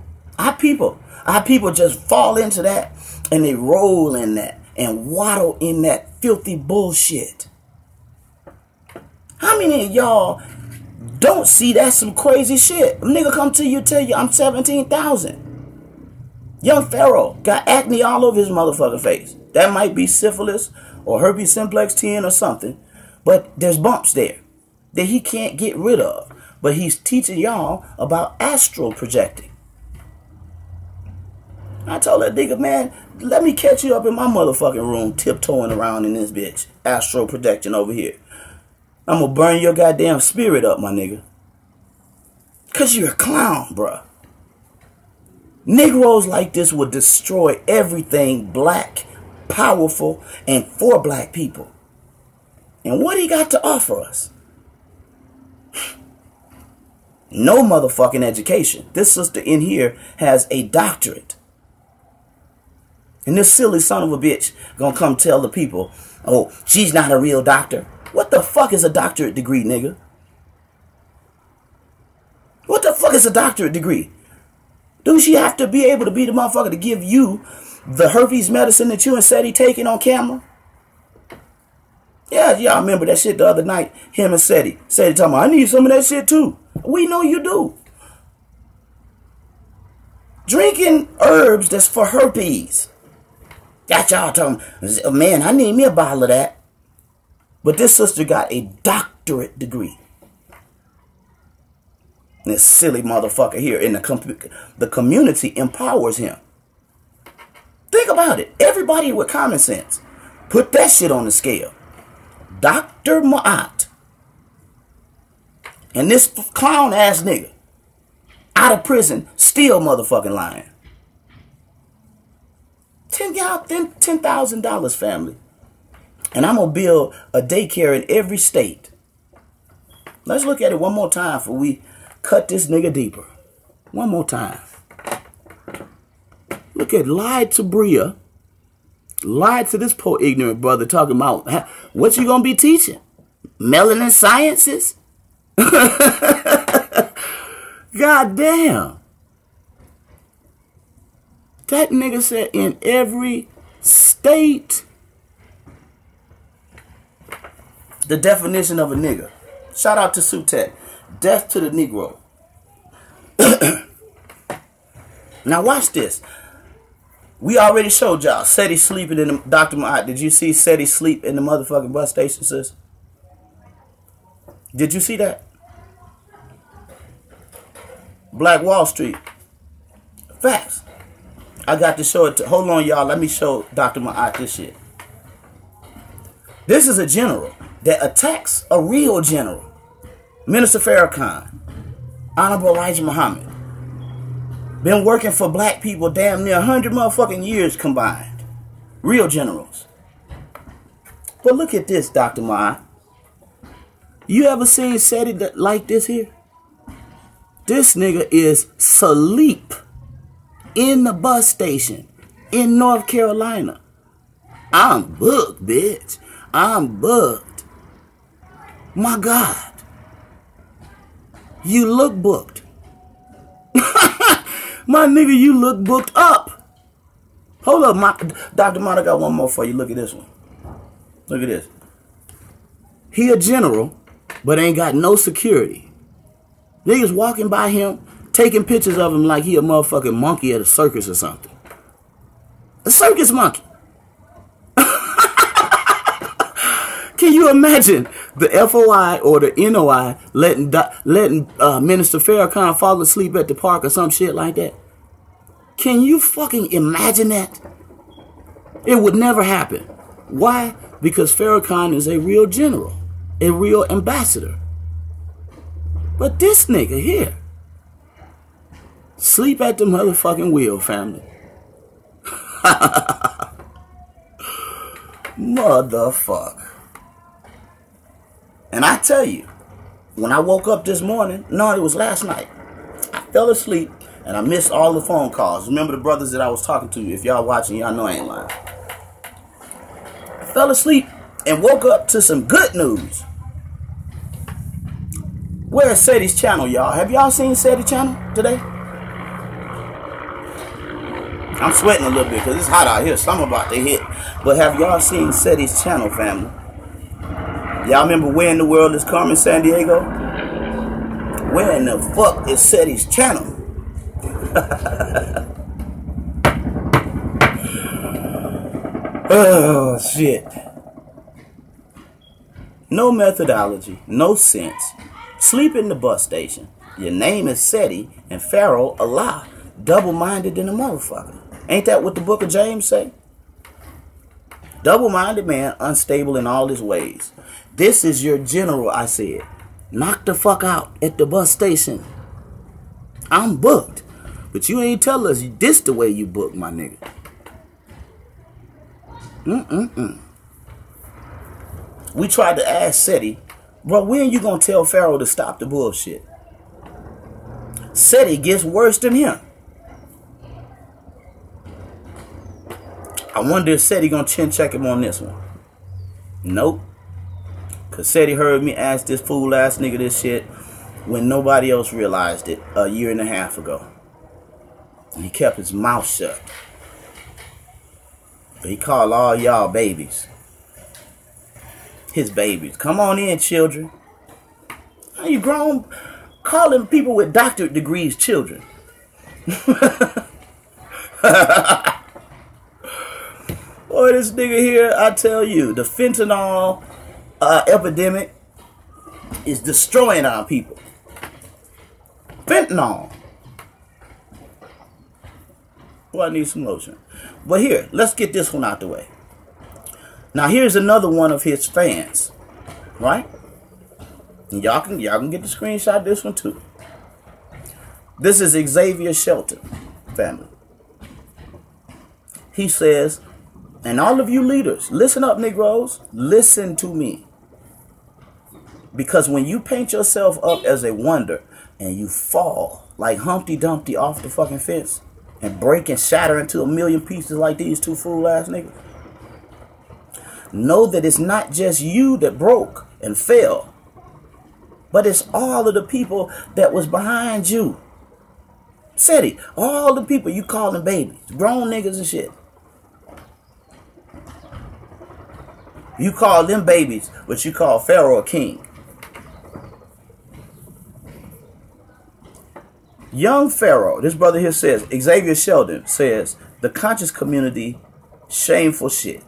just fall into that and they roll in that and waddle in that filthy bullshit. How many of y'all don't see that's some crazy shit? A nigga come to you, tell you I'm 17,000. Young Pharoah got acne all over his motherfucking face. That might be syphilis or herpes simplex 10 or something. But there's bumps there that he can't get rid of. But he's teaching y'all about astral projecting. I told that nigga, man, let me catch you up in my motherfucking room tiptoeing around in this bitch. Astral projection over here. I'm gonna burn your goddamn spirit up, my nigga. Cause you're a clown, bruh. Negroes like this will destroy everything black, powerful, and for black people. And what he got to offer us? No motherfucking education. This sister in here has a doctorate. And this silly son of a bitch gonna come tell the people, oh, she's not a real doctor. What the fuck is a doctorate degree, nigga? What the fuck is a doctorate degree? Do she have to be able to be the motherfucker to give you the herpes medicine that you and Seti taking on camera? Yeah, y'all remember that shit the other night. Him and Seti talking about, I need some of that shit too. We know you do. Drinking herbs that's for herpes. Got y'all talking, man, I need me a bottle of that. But this sister got a doctorate degree. And this silly motherfucker here in the community empowers him. Think about it. Everybody with common sense, put that shit on the scale. Dr. Ma'at and this clown ass nigga out of prison still motherfucking lying. $10,000 family. And I'm going to build a daycare in every state. Let's look at it one more time before we cut this nigga deeper. One more time. Look at lied to Bria. Lied to this poor ignorant brother talking about what you going to be teaching? Melanin sciences? God damn. That nigga said in every state. The definition of a nigga. Shout out to Sutet. Death to the Negro. Now watch this. We already showed y'all Seti sleeping in the Dr. Ma'at. Did you see Seti sleep in the motherfucking bus station, sis? Did you see that? Black Wall Street. Facts. I got to show it to, hold on y'all, let me show Dr. Ma'at this shit. This is a general that attacks a real general. Minister Farrakhan, Honorable Elijah Muhammad. Been working for black people damn near 100 motherfucking years combined. Real generals. But look at this, Dr. Ma'at. You ever seen Seti like this here? This nigga is asleep in the bus station in North Carolina. I'm booked, bitch. I'm booked. My God. You look booked. My nigga, you look booked up. Hold up, Dr. Ma'at, I got one more for you. Look at this one. Look at this. He a general, but ain't got no security. Niggas walking by him, taking pictures of him like he a motherfucking monkey at a circus or something. A circus monkey. Can you imagine the F.O.I. or the N.O.I. letting Minister Farrakhan fall asleep at the park or some shit like that? Can you fucking imagine that? It would never happen. Why? Because Farrakhan is a real general, a real ambassador. But this nigga here, sleep at the motherfucking wheel, family. Motherfucker. And I tell you, when I woke up this morning, no, it was last night, I fell asleep and I missed all the phone calls. Remember the brothers that I was talking to? If y'all watching, y'all know I ain't lying. I fell asleep and woke up to some good news. Where's Seti's channel, y'all? Have y'all seen Seti's channel today? I'm sweating a little bit because it's hot out here. So I'm about to hit. But have y'all seen Seti's channel, family? Y'all remember Where in the World is Carmen San Diego? Where in the fuck is Seti's channel? Oh, shit. No methodology, no sense. Sleep in the bus station. Your name is Seti and Pharaoh, Allah, double-minded than a motherfucker. Ain't that what the book of James say? Double-minded man, unstable in all his ways. This is your general, I said. Knock the fuck out at the bus station. I'm booked. But you ain't tell us this the way you booked, my nigga. We tried to ask Seti, bro, when you gonna tell Pharaoh to stop the bullshit? Seti gets worse than him. I wonder if Seti gonna chin check him on this one. Nope. Cause Seti heard me ask this fool ass nigga this shit when nobody else realized it a year and a half ago. And he kept his mouth shut. But he called all y'all babies his babies. Come on in, children. How you grown calling people with doctorate degrees children? Boy, this nigga here, I tell you, the fentanyl epidemic is destroying our people. Fentanyl. Well, I need some lotion. But here, let's get this one out the way. Now here's another one of his fans, right? And y'all can get the screenshot of this one too. This is Xavier Shelton family. He says, and all of you leaders, listen up, Negroes, listen to me. Because when you paint yourself up as a wonder and you fall like Humpty Dumpty off the fucking fence and break and shatter into a million pieces like these two fool ass niggas, know that it's not just you that broke and fell, but it's all of the people that was behind you. Seti, all the people you calling babies, grown niggas and shit. You call them babies, but you call Pharaoh a king. Young Pharaoh, this brother here says, Xavier Sheldon says, the conscious community, shameful shit.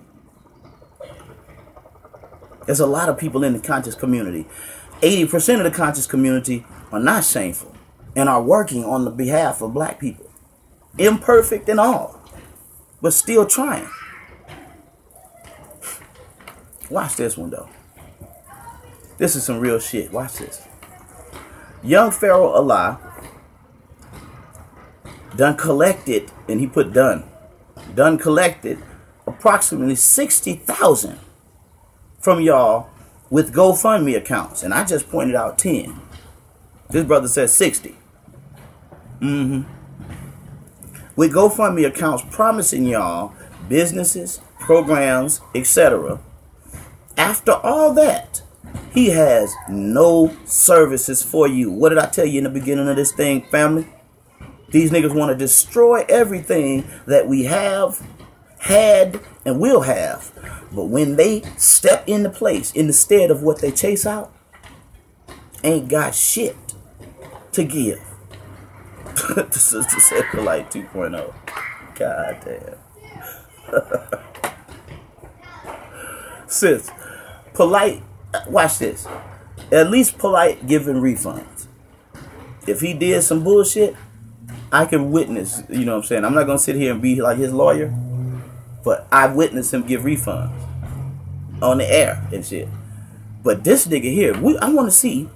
There's a lot of people in the conscious community 80% of the conscious community are not shameful and are working on the behalf of black people. Imperfect and all, but still trying. Watch this one, though. This is some real shit. Watch this. Young Pharoah done collected, and he put done collected approximately 60,000 from y'all with GoFundMe accounts. And I just pointed out 10. This brother says 60. With GoFundMe accounts promising y'all businesses, programs, etc. After all that, he has no services for you. What did I tell you in the beginning of this thing, family? These niggas want to destroy everything that we have, had, and will have. But when they step into place in the stead of what they chase out, ain't got shit to give. This is the Second Light 2.0. God damn. Sis, polite, watch this. At least polite giving refunds. If he did some bullshit, I can witness, you know what I'm saying? I'm not going to sit here and be like his lawyer, but I witnessed him give refunds on the air and shit. But this nigga here, I want to see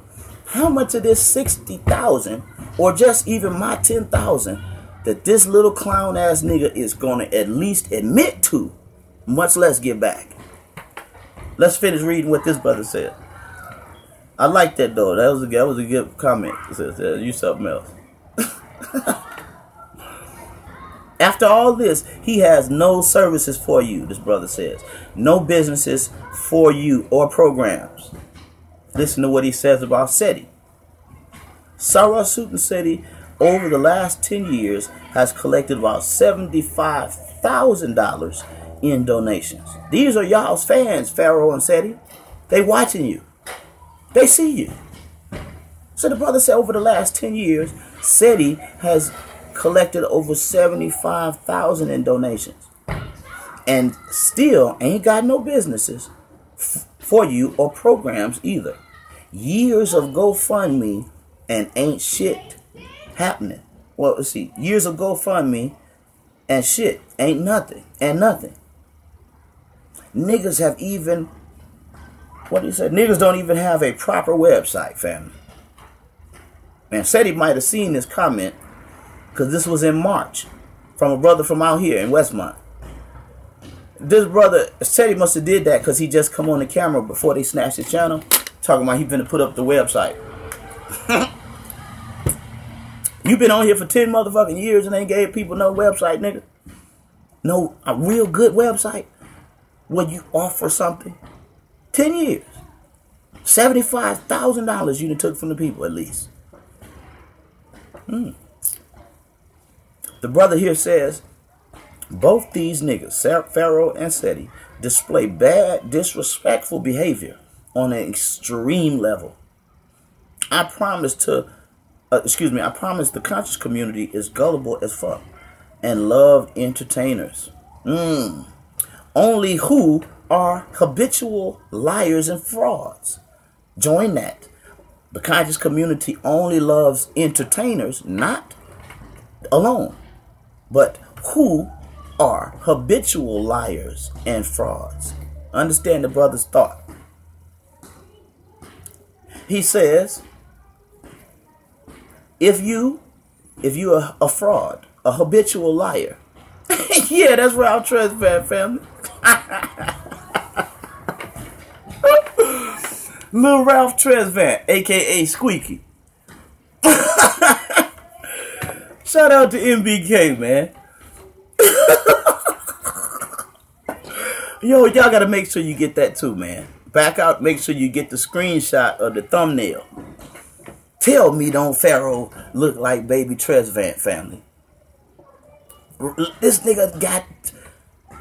how much of this 60,000 or just even my 10,000 that this little clown ass nigga is going to at least admit to, much less give back. Let's finish reading what this brother said. I like that though. That was a good comment. It says, you something else. After all this, he has no services for you, this brother says. No businesses for you or programs. Listen to what he says about SETI. Sarah Sutton SETI, over the last 10 years, has collected about $75,000 in donations. These are y'all's fans, Pharoah and SETI. They watching you. They see you. So the brother said over the last 10 years, SETI has collected over $75,000 in donations. And still ain't got no businesses for you or programs either. Years of GoFundMe and ain't shit happening. Well, let's see. Years of GoFundMe and shit ain't nothing. And nothing. Niggas have even, what do you say? Niggas don't even have a proper website, family. Man, SETI might have seen this comment because this was in March from a brother from out here in Westmont. This brother, SETI must have did that because he just come on the camera before they snatched the channel, talking about he finna put up the website. You been on here for 10 motherfucking years and ain't gave people no website, nigga. No, a real good website where you offer something. 10 years. $75,000 you done took from the people at least. The brother here says, both these niggas, Pharoah and SETI, display bad, disrespectful behavior on an extreme level. I promise the conscious community is gullible as fuck and love entertainers. Only who are habitual liars and frauds. Join that. The conscious community only loves entertainers, not alone, but who are habitual liars and frauds. Understand the brother's thought. He says, if you're a fraud, a habitual liar. Yeah, that's Ralph Tresvant, family. Little Ralph Tresvant, aka Squeaky. Shout out to MBK, man. Yo, y'all gotta make sure you get that too, man. Back out, make sure you get the screenshot of the thumbnail. Tell me don't Pharoah look like baby Tresvant, family. This nigga got,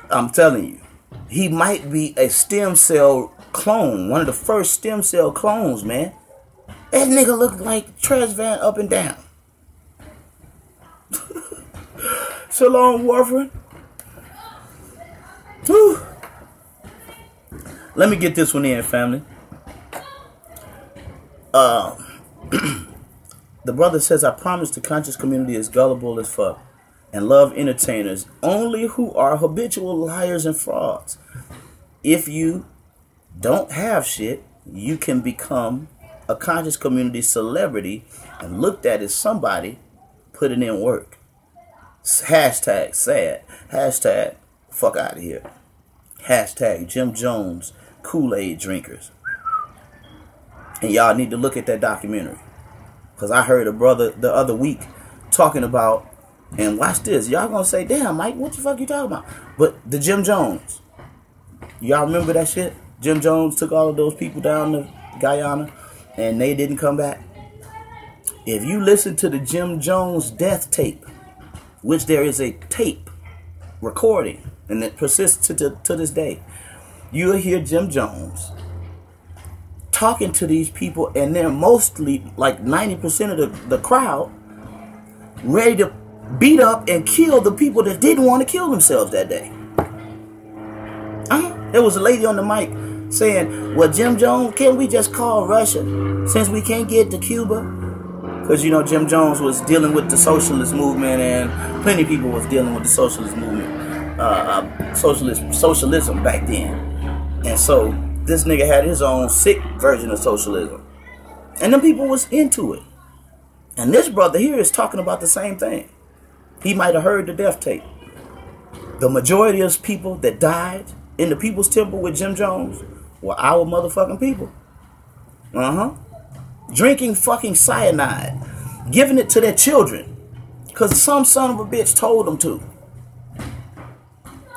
I'm telling you, he might be a stem cell clone. One of the first stem cell clones, man. That nigga look like Tresvant up and down. Shalom, Warfarin. Whew. Let me get this one in, family. The brother says, I promise the conscious community is gullible as fuck and love entertainers only who are habitual liars and frauds. If you don't have shit, you can become a conscious community celebrity and looked at as somebody putting in work. Hashtag sad. Hashtag fuck out of here. Hashtag Jim Jones Kool-Aid drinkers. And y'all need to look at that documentary. Because I heard a brother the other week talking about, and watch this, y'all gonna say, damn, Mike, what the fuck you talking about? But the Jim Jones. Y'all remember that shit? Jim Jones took all of those people down to Guyana and they didn't come back. If you listen to the Jim Jones death tape, which there is a tape recording and it persists to this day, you'll hear Jim Jones talking to these people, and they're mostly like 90% of the crowd ready to beat up and kill the people that didn't want to kill themselves that day. There was a lady on the mic saying, well, Jim Jones, can't we just call Russia since we can't get to Cuba? Because, you know, Jim Jones was dealing with the socialist movement, and plenty of people was dealing with the socialist movement, socialism back then. And so this nigga had his own sick version of socialism. And them people was into it. And this brother here is talking about the same thing. He might have heard the death tape. The majority of people that died in the People's Temple with Jim Jones were our motherfucking people. Drinking fucking cyanide. Giving it to their children. Because some son of a bitch told them to.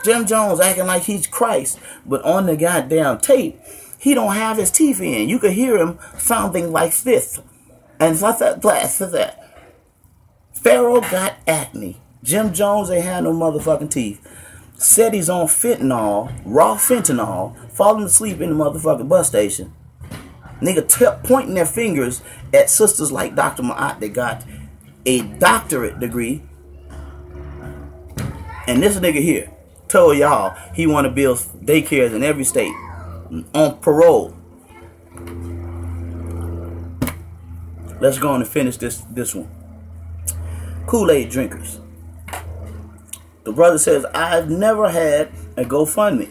Jim Jones acting like he's Christ, but on the goddamn tape, he don't have his teeth in. You could hear him sounding like fifth. And that. Pharoah got acne. Jim Jones ain't had no motherfucking teeth. Said he's on fentanyl, raw fentanyl, falling asleep in the motherfucking bus station. Nigga pointing their fingers at sisters like Dr. Ma'at that got a doctorate degree. And this nigga here told y'all he want to build daycares in every state on parole. Let's go on and finish this one. Kool-Aid drinkers. The brother says, I've never had a GoFundMe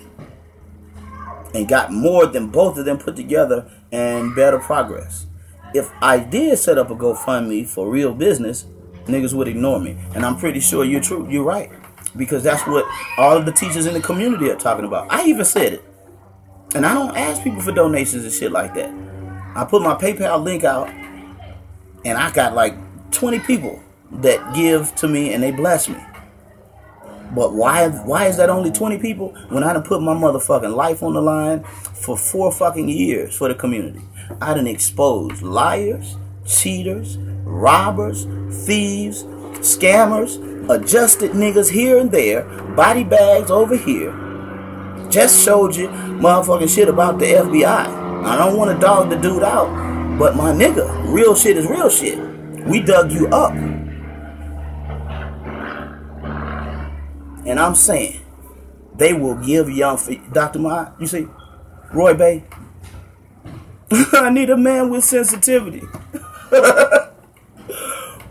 and got more than both of them put together and better progress. If I did set up a GoFundMe for real business, niggas would ignore me. And I'm pretty sure you're right. Because that's what all of the teachers in the community are talking about. I even said it. And I don't ask people for donations and shit like that. I put my PayPal link out, and I got like 20 people that give to me and they bless me. But why is that only 20 people when I done put my motherfucking life on the line for 4 fucking years for the community? I done exposed liars, cheaters, robbers, thieves, scammers, adjusted niggas here and there, body bags over here. Just showed you motherfucking shit about the FBI. I don't want to dog the dude out, but my nigga, real shit is real shit. We dug you up. And I'm saying, they will give young Dr. Ma, you see, Roy Bay, I need a man with sensitivity.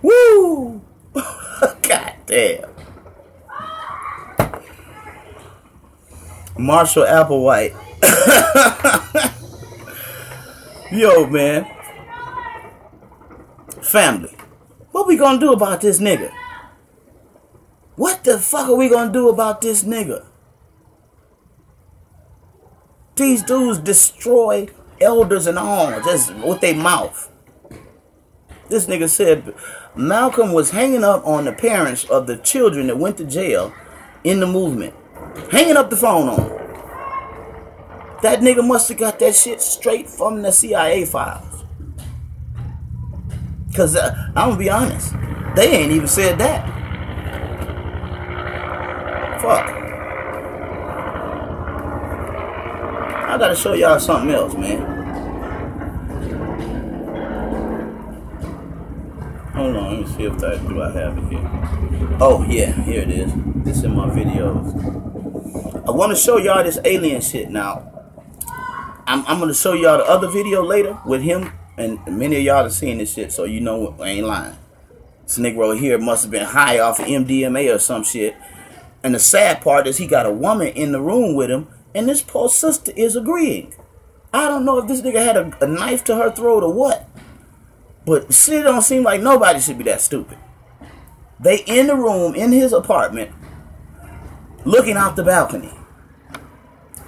Woo! God damn. Marshall Applewhite. Yo, man. Family. What we gonna do about this nigga? What the fuck are we gonna do about this nigga? These dudes destroy elders and all just with their mouth. This nigga said Malcolm was hanging up on the parents of the children that went to jail in the movement. Hanging up the phone on them. That nigga must have got that shit straight from the CIA files. Because I'm gonna be honest, they ain't even said that. Fuck. I gotta show y'all something else, man. Hold on, let me see if do I have it here. Oh yeah, here it is. This in my videos. I want to show y'all this alien shit now. I'm gonna show y'all the other video later with him And many of y'all have seen this shit, so you know I ain't lying. This nigga over here must have been high off of MDMA or some shit. And the sad part is he got a woman in the room with him, and this poor sister is agreeing. I don't know if this nigga had a knife to her throat or what. But shit don't seem like nobody should be that stupid. They in the room in his apartment, looking out the balcony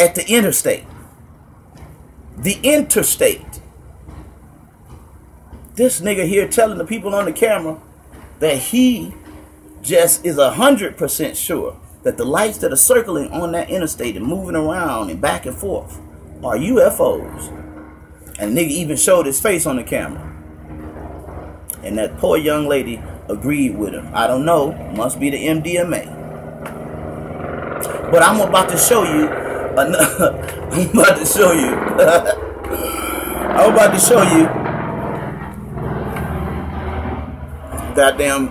at the interstate. The interstate. This nigga here telling the people on the camera that he just is 100% sure that the lights that are circling on that interstate and moving around and back and forth are UFOs. And nigga even showed his face on the camera. And that poor young lady agreed with him. I don't know. Must be the MDMA. But I'm about to show you another. I'm about to show you. I'm about to show you. Goddamn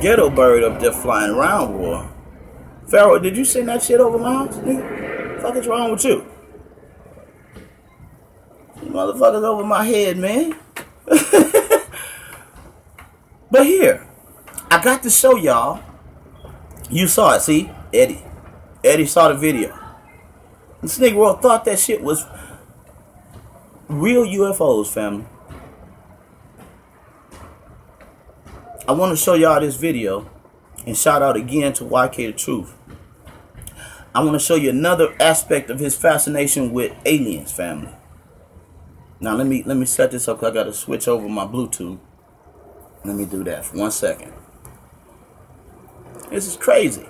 ghetto bird up there flying around, boy. Pharoah, did you send that shit over my house, nigga? What the fuck is wrong with you? You motherfuckers over my head, man. But here, I got to show y'all. You saw it, see? Eddie saw the video. This nigga world thought that shit was real UFOs, family. I want to show y'all this video and shout out again to YK the Truth. I want to show you another aspect of his fascination with aliens, family. Now let me set this up because I got to switch over my Bluetooth. Let me do that for 1 second. This is crazy.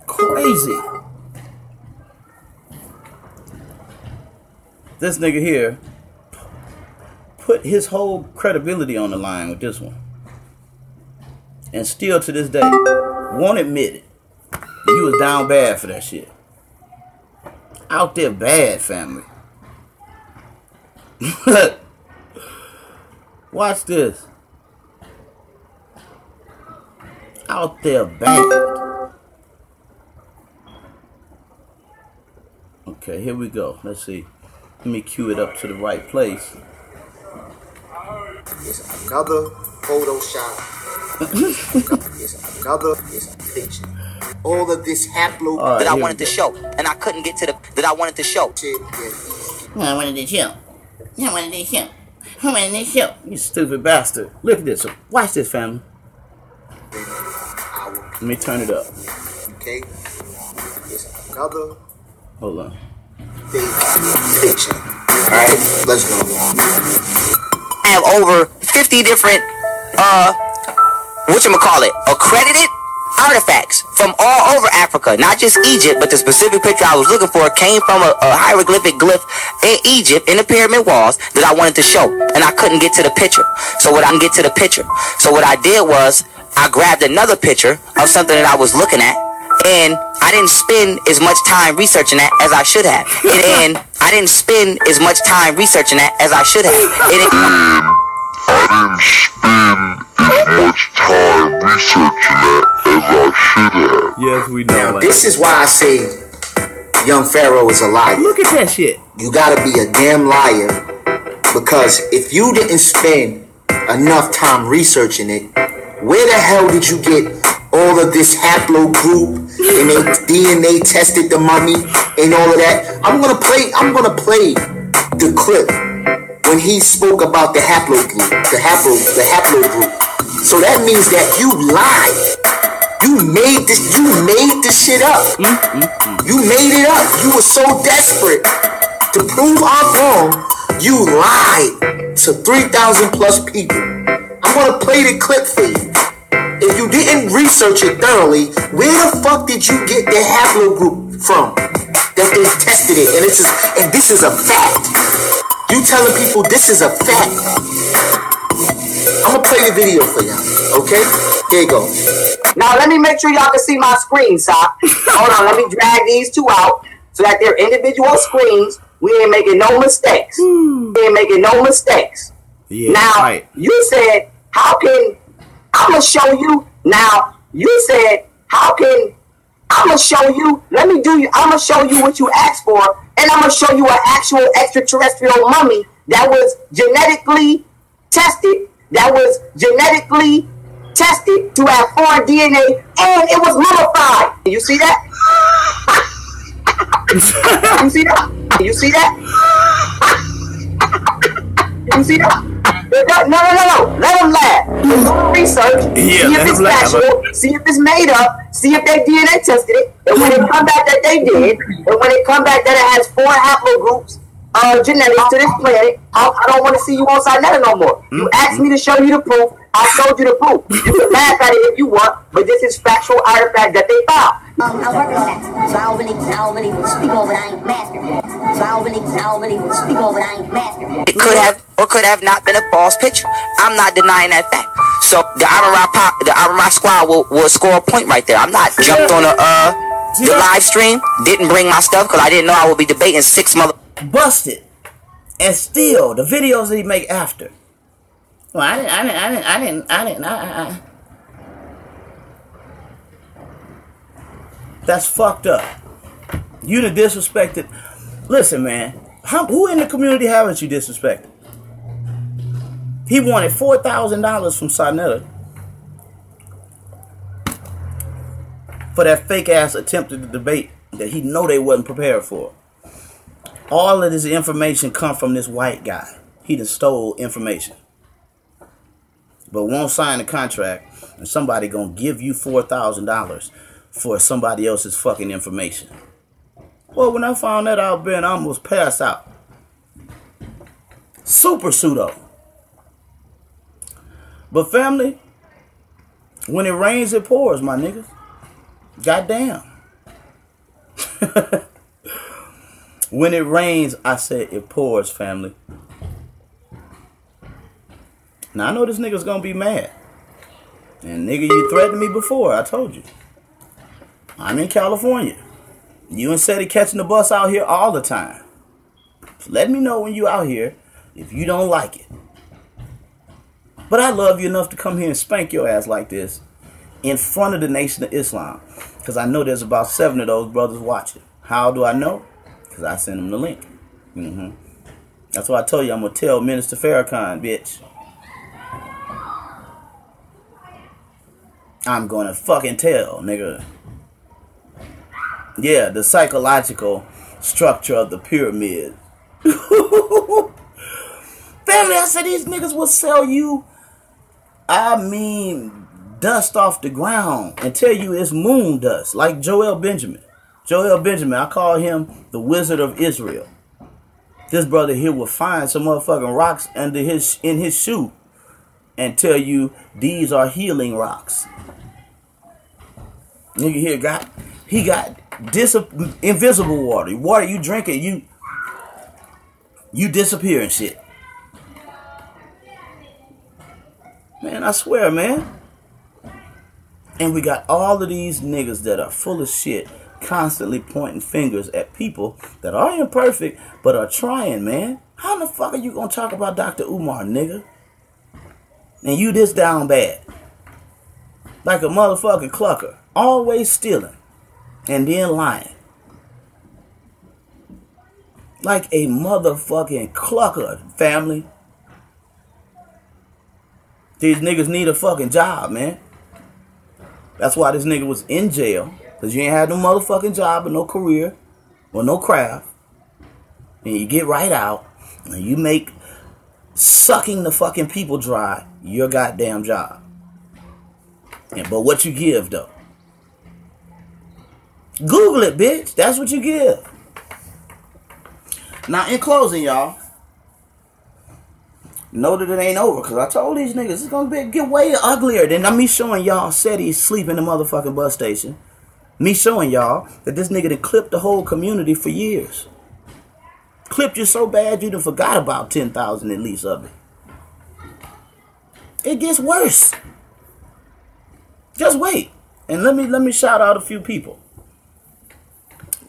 Crazy. This nigga here put his whole credibility on the line with this one. And still to this day, won't admit it. You was down bad for that shit. Out there bad, family. Watch this. Out there bad. Okay, here we go. Let's see. Let me cue it up to the right place. It's another Photoshop. It's another picture. All of this haplo Right, that I wanted to show, and I couldn't get to the that I wanted to show. I wanted to show. I wanted to show. I wanted to show. You stupid bastard. Look at this. Watch this, family. Let me turn it up. Okay. It's another. Hold on. Picture. Alright, let's go. I have over 50 different accredited artifacts from all over Africa, not just Egypt, but the specific picture I was looking for came from a hieroglyphic glyph in Egypt in the pyramid walls that I wanted to show, and I couldn't get to the picture. So what I did was I grabbed another picture of something that I was looking at, and I didn't spend as much time researching that as I should have. I didn't spend as much time researching that as I should have. Yes, we know. Now, this is why I say young Pharoah is a liar. Look at that shit. You gotta be a damn liar, because if you didn't spend enough time researching it, where the hell did you get all of this haplogroup and they DNA tested the mummy and all of that? I'm gonna play the clip when he spoke about the haplogroup, the haplogroup. So that means that you lied. You made this shit up. You made it up. You were so desperate to prove I'm wrong. You lied to 3,000 plus people. I'm gonna play the clip for you. If you didn't research it thoroughly, where the fuck did you get the haplogroup from? That they tested it, and this is a fact. You telling people this is a fact. I'm gonna play the video for y'all, okay? Here you go. Now let me make sure y'all can see my screen, Sock. Hold on, let me drag these two out so that they're individual screens. We ain't making no mistakes. Yeah, now, right. You said, how can, I'm going to show you. Now, you said, how can I'ma show you. I'ma show you what you asked for, and I'ma show you an actual extraterrestrial mummy that was genetically tested. To have foreign DNA, and it was mummified. You see that? You see that? You see that? You see that? No. Let them laugh. Do research. See if it's factual. See if it's made up. See if they DNA tested it. And when it come back that they did, and when it come back that it has 4 haplogroups genetics to this planet, I don't want to see you on Sinetta no more. You asked me to show you the proof. I showed you the proof. You can laugh at it if you want, but this is factual artifact that they found. I'm working on that. So I don't really speak over it. I ain't mastered it. It could have not been a false picture. I'm not denying that fact. So the Aramai squad will score a point right there. I'm not jumped on the live stream. Didn't bring my stuff because I didn't know I would be debating 6 mother. Busted. And still, the videos that he make after. Well, I didn't. That's fucked up. You done disrespected. Listen, man. Who in the community haven't you disrespected? He wanted $4,000 from Sinetta for that fake ass attempted debate that he know they wasn't prepared for. All of this information come from this white guy. He done stole information. But won't sign the contract, and somebody gonna give you $4,000 for somebody else's fucking information. Well, when I found that out, Ben, I almost passed out. Super pseudo. But family, when it rains, it pours, my niggas. Goddamn. When it rains, I said it pours, family. Now, I know this nigga's gonna be mad. And nigga, you threatened me before, I told you. I'm in California. You and Seti catching the bus out here all the time. So let me know when you out here if you don't like it. But I love you enough to come here and spank your ass like this in front of the Nation of Islam. Because I know there's about 7 of those brothers watching. How do I know? Because I sent them the link. That's why I told you I'm going to tell Minister Farrakhan, bitch. I'm going to fucking tell, nigga. Yeah, the psychological structure of the pyramid. Family, I said these niggas will sell you, dust off the ground and tell you it's moon dust, like Joel Benjamin. I call him the Wizard of Israel. This brother here will find some motherfucking rocks in his shoe and tell you these are healing rocks. Nigga here got invisible water. Water you drink it, you disappear and shit. Man, I swear, man. And we got all of these niggas that are full of shit, constantly pointing fingers at people that are imperfect, but are trying, man. How the fuck are you gonna talk about Dr. Umar, nigga? And you this down bad. Like a motherfucking clucker. Always stealing. And then lying. Like a motherfucking clucker, family. These niggas need a fucking job, man. That's why this nigga was in jail. Because you ain't had no motherfucking job or no career or no craft. And you get right out and you make sucking the fucking people dry your goddamn job. But what you give, though? Google it, bitch. That's what you give. Now, in closing, y'all, know that it ain't over, because I told these niggas it's going to get way uglier than me showing y'all Seti sleep in the motherfucking bus station. Me showing y'all that this nigga done clipped the whole community for years. Clipped you so bad you done forgot about 10,000 at least of it. It gets worse. Just wait. And let me shout out a few people.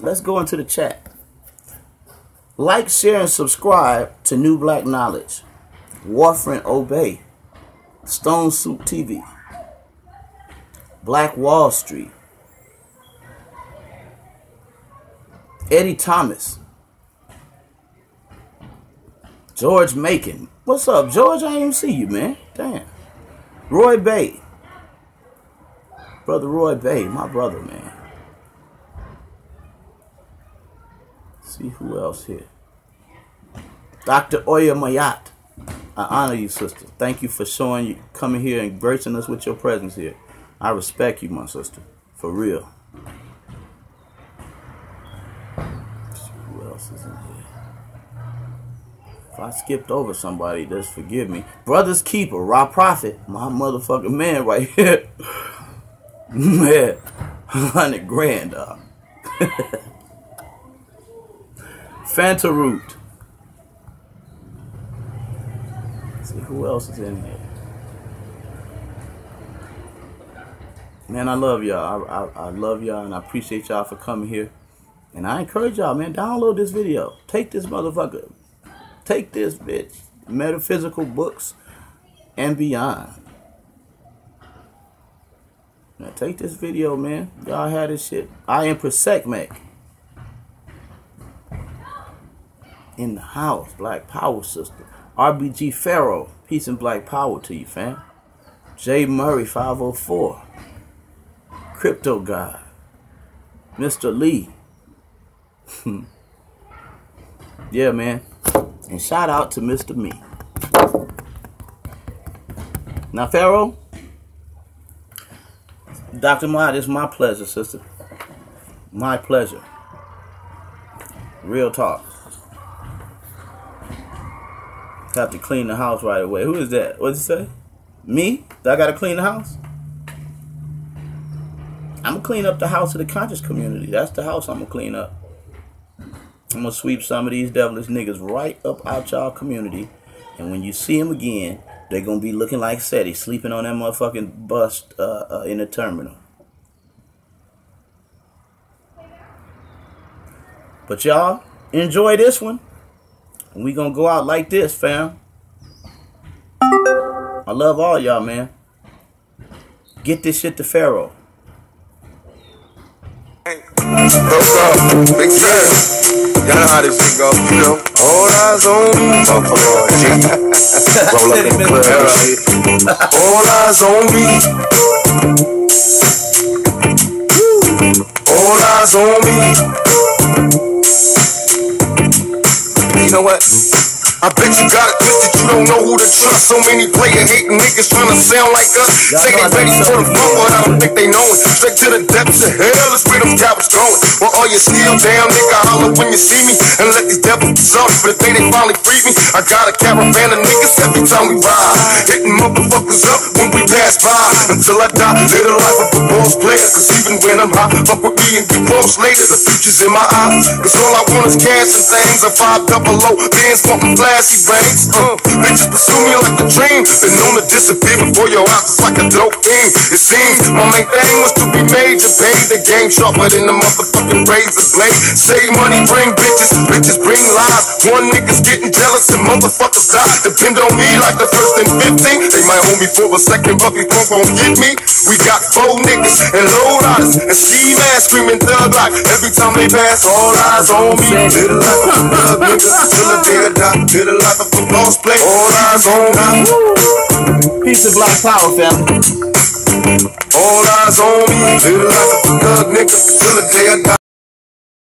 Let's go into the chat. Like, share, and subscribe to New Black Knowledge. Warfront Obey. Stone Soup TV. Black Wall Street. Eddie Thomas. George Macon. What's up, George? I didn't even see you, man. Damn. Roy Bay. Brother Roy Bay, my brother, man. Let's see who else here. Dr. Oya Mayat. I honor you, sister. Thank you for coming here and gracing us with your presence here. I respect you, my sister. For real. Who else is in here? If I skipped over somebody, just forgive me. Brothers Keeper, Raw Prophet. My motherfucking man right here. Man. 100 grand, dog. Fanta Root. See who else is in here. Man, I love y'all. I love y'all, and I appreciate y'all for coming here. And I encourage y'all, man, download this video. Take this motherfucker. Take this bitch. Metaphysical books and beyond. Now take this video, man. Y'all had this shit. I am Persecmac. In the house. Black Power, sister. RBG Pharoah. Peace and black power to you, fam. J Murray 504. Crypto God. Mr. Lee. Yeah, man. And shout out to Mr. Me. Now, Pharoah. Dr. Mod, it's my pleasure, sister. My pleasure. Real talk. Have to clean the house right away. Who is that? What'd you say? Me? I gotta clean the house? I'm gonna clean up the house of the conscious community. That's the house I'm gonna clean up. I'm gonna sweep some of these devilish niggas right up out y'all community. And when you see them again, they're gonna be looking like SETI, sleeping on that motherfucking bus in the terminal. But y'all, enjoy this one. And we gonna go out like this, fam. I love all y'all, man. Get this shit to Pharoah. Big fan. Y'all know how this shit go, you know. All eyes on me. Roll up in the club and shit. All eyes on me. All eyes on me. You know what? I bet you got it twisted, you don't know who to trust. So many player hating niggas trying to sound like us. Say they ready for the front, but I don't think they know it. Straight to the depths of hell is where them cowards going. Well, all you still down, nigga, holler when you see me. And let these devils be sorry for the day they finally free me. I got a caravan of niggas every time we ride. Hitting motherfuckers up when we pass by. Until I die, live the life of a boss player. Cause even when I'm high, fuck with me and get lost later. The future's in my eyes. Cause all I want is cash and things. A 5 double O, bands wantin' flashy banks. Bitches pursue me like a dream. Been known to disappear before your eyes, it's like a dope thing. It seems my main thing was to be major. Pay the game sharper than the motherfucking razor blade. Save money, bring bitches, bitches bring lies. One nigga's getting jealous and motherfuckers die. Depend on me like the first and 15. They might hold me for a second, but before gon' get me. We got 4 niggas and low riders and ski masks screaming thug like every time they pass. All eyes on me. Little life of a thug nigga till the day I die. Little life of a boss play. All eyes on me. Peace and black power, family. All eyes on me. Little life of a thug nigga till the day I die.